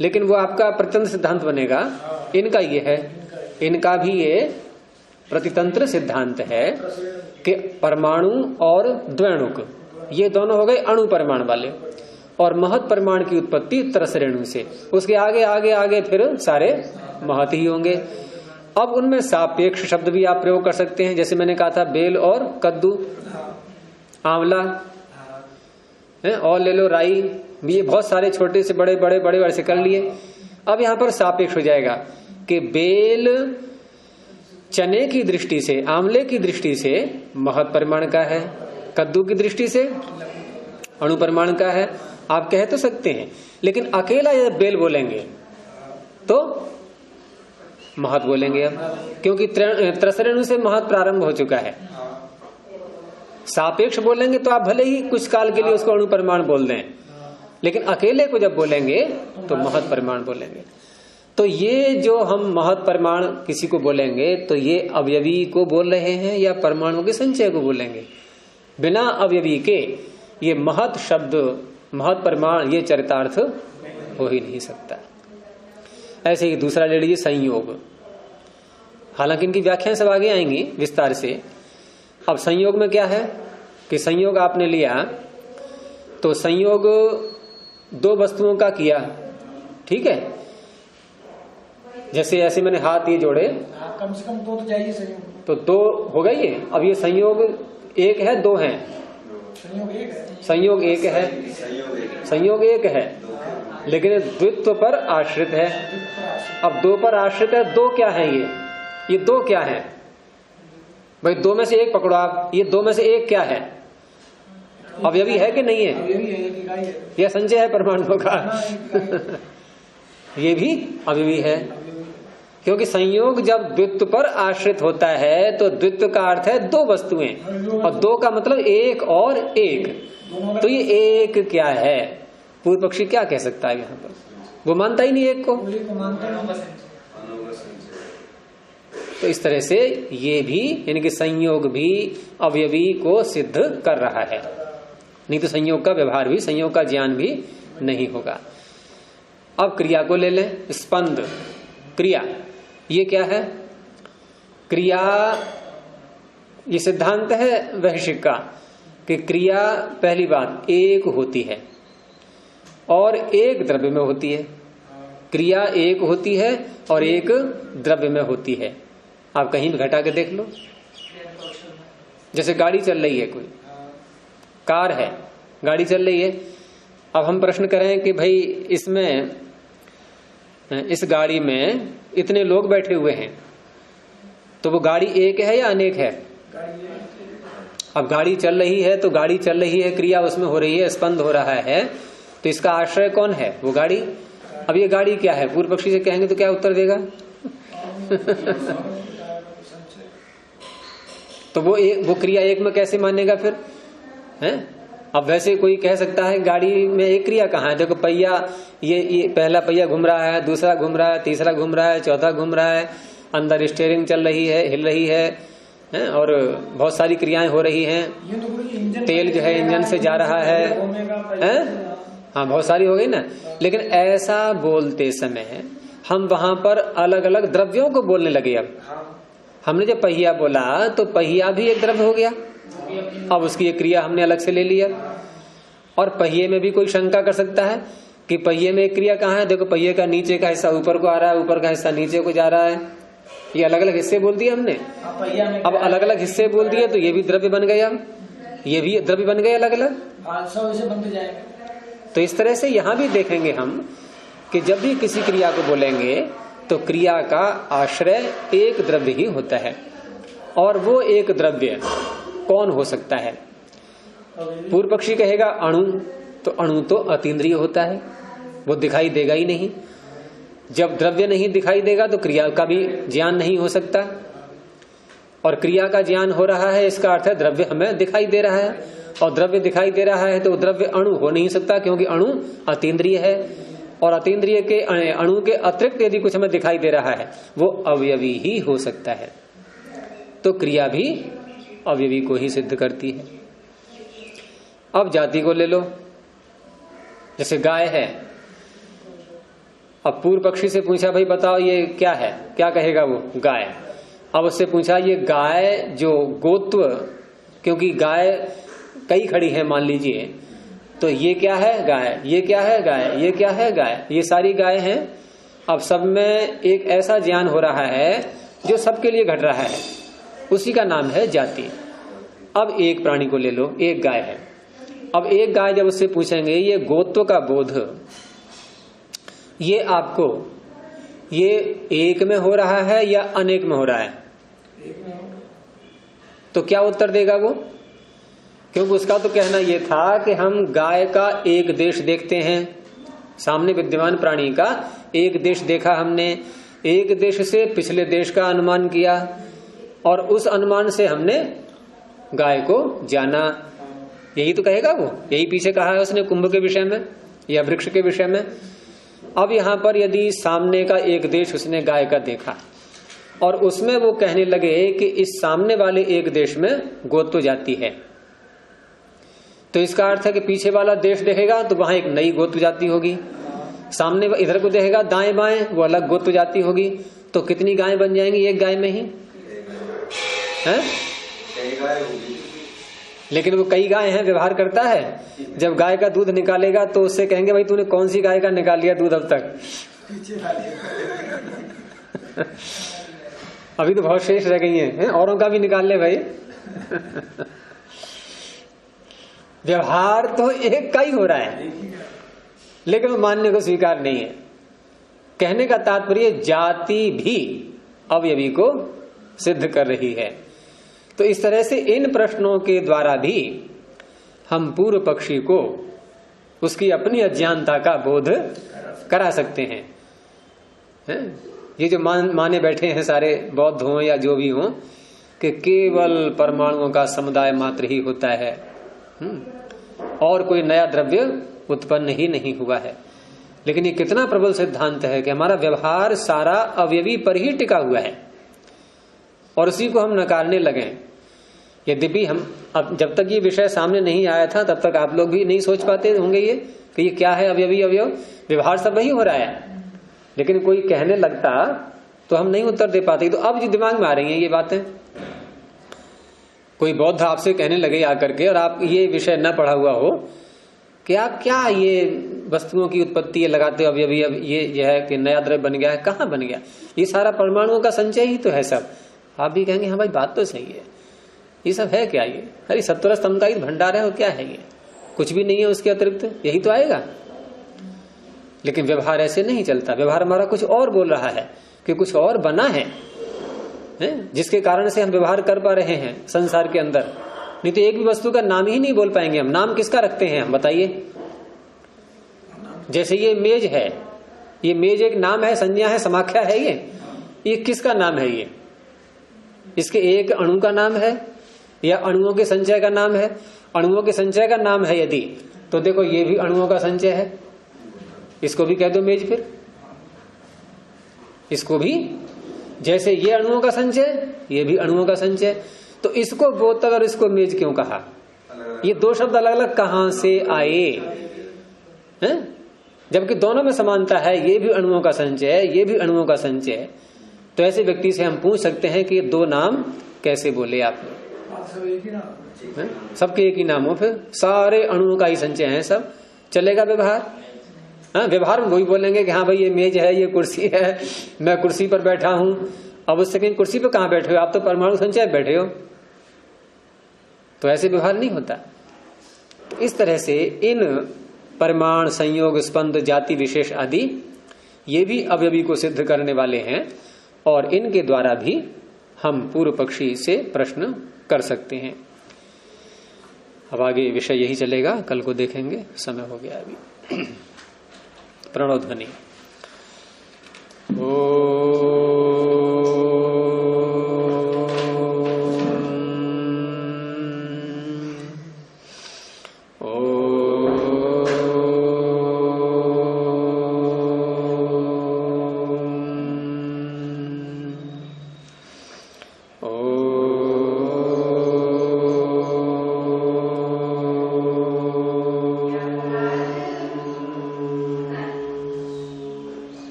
लेकिन वो आपका प्रतितंत्र सिद्धांत बनेगा। इनका ये है, इनका भी ये प्रतितंत्र सिद्धांत है कि परमाणु और द्वैणुक ये दोनों हो गए अणु परमाणु वाले, और महत परमाणु की उत्पत्ति तरस रेणु से, उसके आगे आगे आगे फिर सारे महत ही होंगे। अब उनमें सापेक्ष शब्द भी आप प्रयोग कर सकते हैं, जैसे मैंने कहा था बेल और कद्दू, आंवला और ले लो राई, ये बहुत सारे छोटे से बड़े बड़े बड़े बड़े से कर लिए। अब यहां पर सापेक्ष हो जाएगा कि बेल चने की दृष्टि से, आंवले की दृष्टि से महत परिमाण का है, कद्दू की दृष्टि से अणु परिमाण का है। आप कह तो सकते हैं, लेकिन अकेला यदि बेल बोलेंगे तो महत बोलेंगे अब, क्योंकि त्रसरेणु से महत प्रारंभ हो चुका है। सापेक्ष बोलेंगे तो आप भले ही कुछ काल के लिए उसको अणु परिमाण बोल दें, लेकिन अकेले को जब बोलेंगे तो महत परिमाण बोलेंगे। तो ये जो हम महत परिमाण किसी को बोलेंगे तो ये अवयवी को बोल रहे हैं या परमाणु के संचय को बोलेंगे। बिना अवयवी के ये महत शब्द, महत परिमाण, ये चरितार्थ हो ही नहीं सकता। ऐसे ही दूसरा ले लीजिए संयोग। हालांकि इनकी व्याख्याएं सब आगे आएंगी विस्तार से। अब संयोग में क्या है कि संयोग आपने लिया तो संयोग दो वस्तुओं का किया, ठीक है। जैसे ऐसे मैंने हाथ ये जोड़े, कम से कम दो तो चाहिए संयोग, तो दो हो गई है। अब ये संयोग एक है, दो हैं, संयोग एक है, संयोग एक है, संयोग एक है, लेकिन द्वित्व पर आश्रित है। अब दो पर आश्रित है, दो क्या है ये दो क्या है भाई? दो में से एक पकड़ो आप, ये दो में से एक क्या है? अवयवी है कि नहीं है? यह संचय है परमाणुओं का ये भी अवयवी है, क्योंकि संयोग जब द्वित्व पर आश्रित होता है तो द्वित्व का अर्थ है दो वस्तुएं, और दो का मतलब एक और एक। तो ये एक क्या है? पूर्व पक्षी क्या कह सकता है यहाँ पर? वो मानता ही नहीं एक को। तो इस तरह से ये भी, यानी कि संयोग भी अवयवी को सिद्ध कर रहा है, नहीं तो संयोग का व्यवहार भी, संयोग का ज्ञान भी नहीं होगा। अब क्रिया को ले लें। स्पंद क्रिया, ये क्या है? क्रिया, ये सिद्धांत है वैशिक का कि क्रिया पहली बात एक होती है और एक द्रव्य में होती है। क्रिया एक होती है और एक द्रव्य में होती है। आप कहीं भी घटा के देख लो। जैसे गाड़ी चल रही है, कोई कार है, गाड़ी चल रही है। अब हम प्रश्न करें कि भाई इसमें, इस गाड़ी में इतने लोग बैठे हुए हैं, तो वो गाड़ी एक है या अनेक है? अब गाड़ी चल रही है तो गाड़ी चल रही है, क्रिया उसमें हो रही है, स्पंद हो रहा है, तो इसका आश्रय कौन है? वो गाड़ी। अब ये गाड़ी क्या है? पूर्व पक्षी से कहेंगे तो क्या उत्तर देगा? तो वो क्रिया एक में कैसे मानेगा फिर? हैं? अब वैसे कोई कह सकता है गाड़ी में एक क्रिया कहाँ है? देखो पहिया, ये पहला पहिया घूम रहा है, दूसरा घूम रहा है, तीसरा घूम रहा है, चौथा घूम रहा है, अंदर स्टीयरिंग चल रही है, हिल रही है, और बहुत सारी क्रियाएं हो रही हैं। तेल जो है इंजन से जा रहा है, हाँ बहुत सारी हो गई ना। लेकिन ऐसा बोलते समय हम वहां पर अलग अलग द्रव्यों को बोलने लगे। अब हमने जब पहिया बोला तो पहिया भी एक द्रव्य हो गया, अब उसकी एक क्रिया हमने अलग से ले लिया। और पहिए में भी कोई शंका कर सकता है कि पहिए में एक क्रिया कहाँ है? देखो पहिए का नीचे का हिस्सा ऊपर को आ रहा है, ऊपर का हिस्सा नीचे को जा रहा है। ये अलग अलग हिस्से बोल दिए हमने। अब अलग अलग हिस्से बोल दिए तो ये भी द्रव्य बन गया, ये भी द्रव्य बन गए अलग अलग। 500 ऐसे बनते जाएंगे। तो इस तरह से यहाँ भी देखेंगे हम कि जब भी किसी क्रिया को बोलेंगे तो क्रिया का आश्रय एक द्रव्य ही होता है। और वो एक द्रव्य कौन हो सकता है? पूर्व पक्षी कहेगा अणु, तो अणु तो अतीन्द्रिय होता है, वो दिखाई देगा ही नहीं। जब द्रव्य नहीं दिखाई देगा तो क्रिया का भी ज्ञान नहीं हो सकता, और क्रिया का ज्ञान हो रहा है इसका अर्थ है द्रव्य हमें दिखाई दे रहा है, और द्रव्य दिखाई दे रहा है तो द्रव्य अणु हो नहीं सकता, क्योंकि अणु अतीन्द्रिय है। और अतीन्द्रिय के अणु के अतिरिक्त यदि कुछ हमें दिखाई दे रहा है वो अवयवी ही हो सकता है। तो क्रिया भी अवयवी को ही सिद्ध करती है। अब जाति को ले लो, जैसे गाय है। अब पूर्व पक्षी से पूछा भाई बताओ ये क्या है, क्या कहेगा वो? गाय। अब उससे पूछा ये गाय जो गोत्व, क्योंकि गाय कई खड़ी है मान लीजिए, तो ये क्या है? गाय। ये क्या है? गाय। ये क्या है? गाय। ये सारी गाय हैं। अब सब में एक ऐसा ज्ञान हो रहा है जो सबके लिए घट रहा है, उसी का नाम है जाति। अब एक प्राणी को ले लो, एक गाय है। अब एक गाय जब उससे पूछेंगे ये गोत्व का बोध ये आपको ये एक में हो रहा है या अनेक में हो रहा है? तो क्या उत्तर देगा वो? क्योंकि उसका तो कहना यह था कि हम गाय का एक देश देखते हैं, सामने विद्यमान प्राणी का एक देश देखा हमने, एक देश से पिछले देश का अनुमान किया और उस अनुमान से हमने गाय को जाना। यही तो कहेगा वो, यही पीछे कहा है उसने कुंभ के विषय में या वृक्ष के विषय में। अब यहां पर यदि सामने का एक देश उसने गाय का देखा और उसमें वो कहने लगे कि इस सामने वाले एक देश में गोत्व जाति है, तो इसका अर्थ है कि पीछे वाला देश देखेगा तो वहां एक नई गोत्व जाति होगी, सामने इधर को देखेगा दाएं बाएं वो अलग गोत्व जाति होगी। तो कितनी गायें बन जाएंगी एक गाय में ही? हैं? लेकिन वो कई गाय हैं, व्यवहार करता है। जब गाय का दूध निकालेगा तो उससे कहेंगे भाई तूने कौन सी गाय का निकाल लिया दूध अब तक? अभी तो बहुत शेष रह गई हैं, औरों का भी निकाल ले भाई। व्यवहार तो एक का ही हो रहा है, लेकिन वो मानने को स्वीकार नहीं है। कहने का तात्पर्य जाति भी अवयवी को सिद्ध कर रही है। तो इस तरह से इन प्रश्नों के द्वारा भी हम पूर्व पक्षी को उसकी अपनी अज्ञानता का बोध करा सकते हैं। ये जो माने बैठे हैं सारे बौद्ध हों या जो भी हों कि केवल परमाणुओं का समुदाय मात्र ही होता है और कोई नया द्रव्य उत्पन्न ही नहीं हुआ है, लेकिन ये कितना प्रबल सिद्धांत है कि हमारा व्यवहार सारा अवयवी पर ही टिका हुआ है और उसी को हम नकारने लगे। यद्यपि हम अब जब तक ये विषय सामने नहीं आया था तब तक आप लोग भी नहीं सोच पाते होंगे ये कि ये क्या है अवयवी अवयव, व्यवहार सब वही हो रहा है, लेकिन कोई कहने लगता तो हम नहीं उत्तर दे पाते। तो अब जो दिमाग में आ रही हैं ये बातें, कोई बौद्ध आपसे कहने लगे आकर के और आप ये विषय न पढ़ा हुआ हो कि आप क्या ये वस्तुओं की उत्पत्ति लगाते हो अवयवी, अब ये है कि नया द्रव्य बन गया है, कहाँ बन गया? ये सारा परमाणुओं का संचय ही तो है सब। आप भी कहेंगे हाँ भाई बात तो सही है, ये सब है क्या? ये अरे सत्वर स्तंभ का ही भंडार है और क्या है? ये कुछ भी नहीं है उसके अतिरिक्त, यही तो आएगा। लेकिन व्यवहार ऐसे नहीं चलता। व्यवहार हमारा कुछ और बोल रहा है कि कुछ और बना है, जिसके कारण से हम व्यवहार कर पा रहे हैं संसार के अंदर। नहीं तो एक भी वस्तु का नाम ही नहीं बोल पाएंगे हम। नाम किसका रखते हैं हम बताइए? जैसे ये मेज है, ये मेज एक नाम है, संज्ञा है, समाख्या है। ये किसका नाम है? ये इसके एक अणु का नाम है या अणुओं के संचय का नाम है? अणुओं के संचय का नाम है यदि, तो देखो ये भी अणुओं का संचय है, इसको भी कह दो मेज। फिर इसको भी, जैसे ये अणुओं का संचय, ये भी अणुओं का संचय, तो इसको बोतल और इसको मेज क्यों कहा? ये दो शब्द अलग अलग कहां से आए हैं? जबकि दोनों में समानता है, ये भी अणुओं का संचय है, ये भी अणुओं का संचय है। तो ऐसे व्यक्ति से हम पूछ सकते हैं कि ये दो नाम कैसे बोले आपने? सबके एक ही नाम हो, फिर सारे अणुओं का ही संचय है, सब चलेगा व्यवहार? हाँ, व्यवहार में वही बोलेंगे कि हाँ भाई ये मेज है, ये कुर्सी है, मैं कुर्सी पर बैठा हूं। अब उससे कहीं कुर्सी पर कहां बैठे हो? आप तो परमाणु संचय बैठे हो। तो ऐसे व्यवहार नहीं होता। इस तरह से इन परिमाण, संयोग, स्पंद, जाति विशेष आदि ये भी अवयवी को सिद्ध करने वाले हैं और इनके द्वारा भी हम पूर्व पक्षी से प्रश्न कर सकते हैं। अब आगे विषय यही चलेगा, कल को देखेंगे। समय हो गया अभी। प्रणव ध्वनि।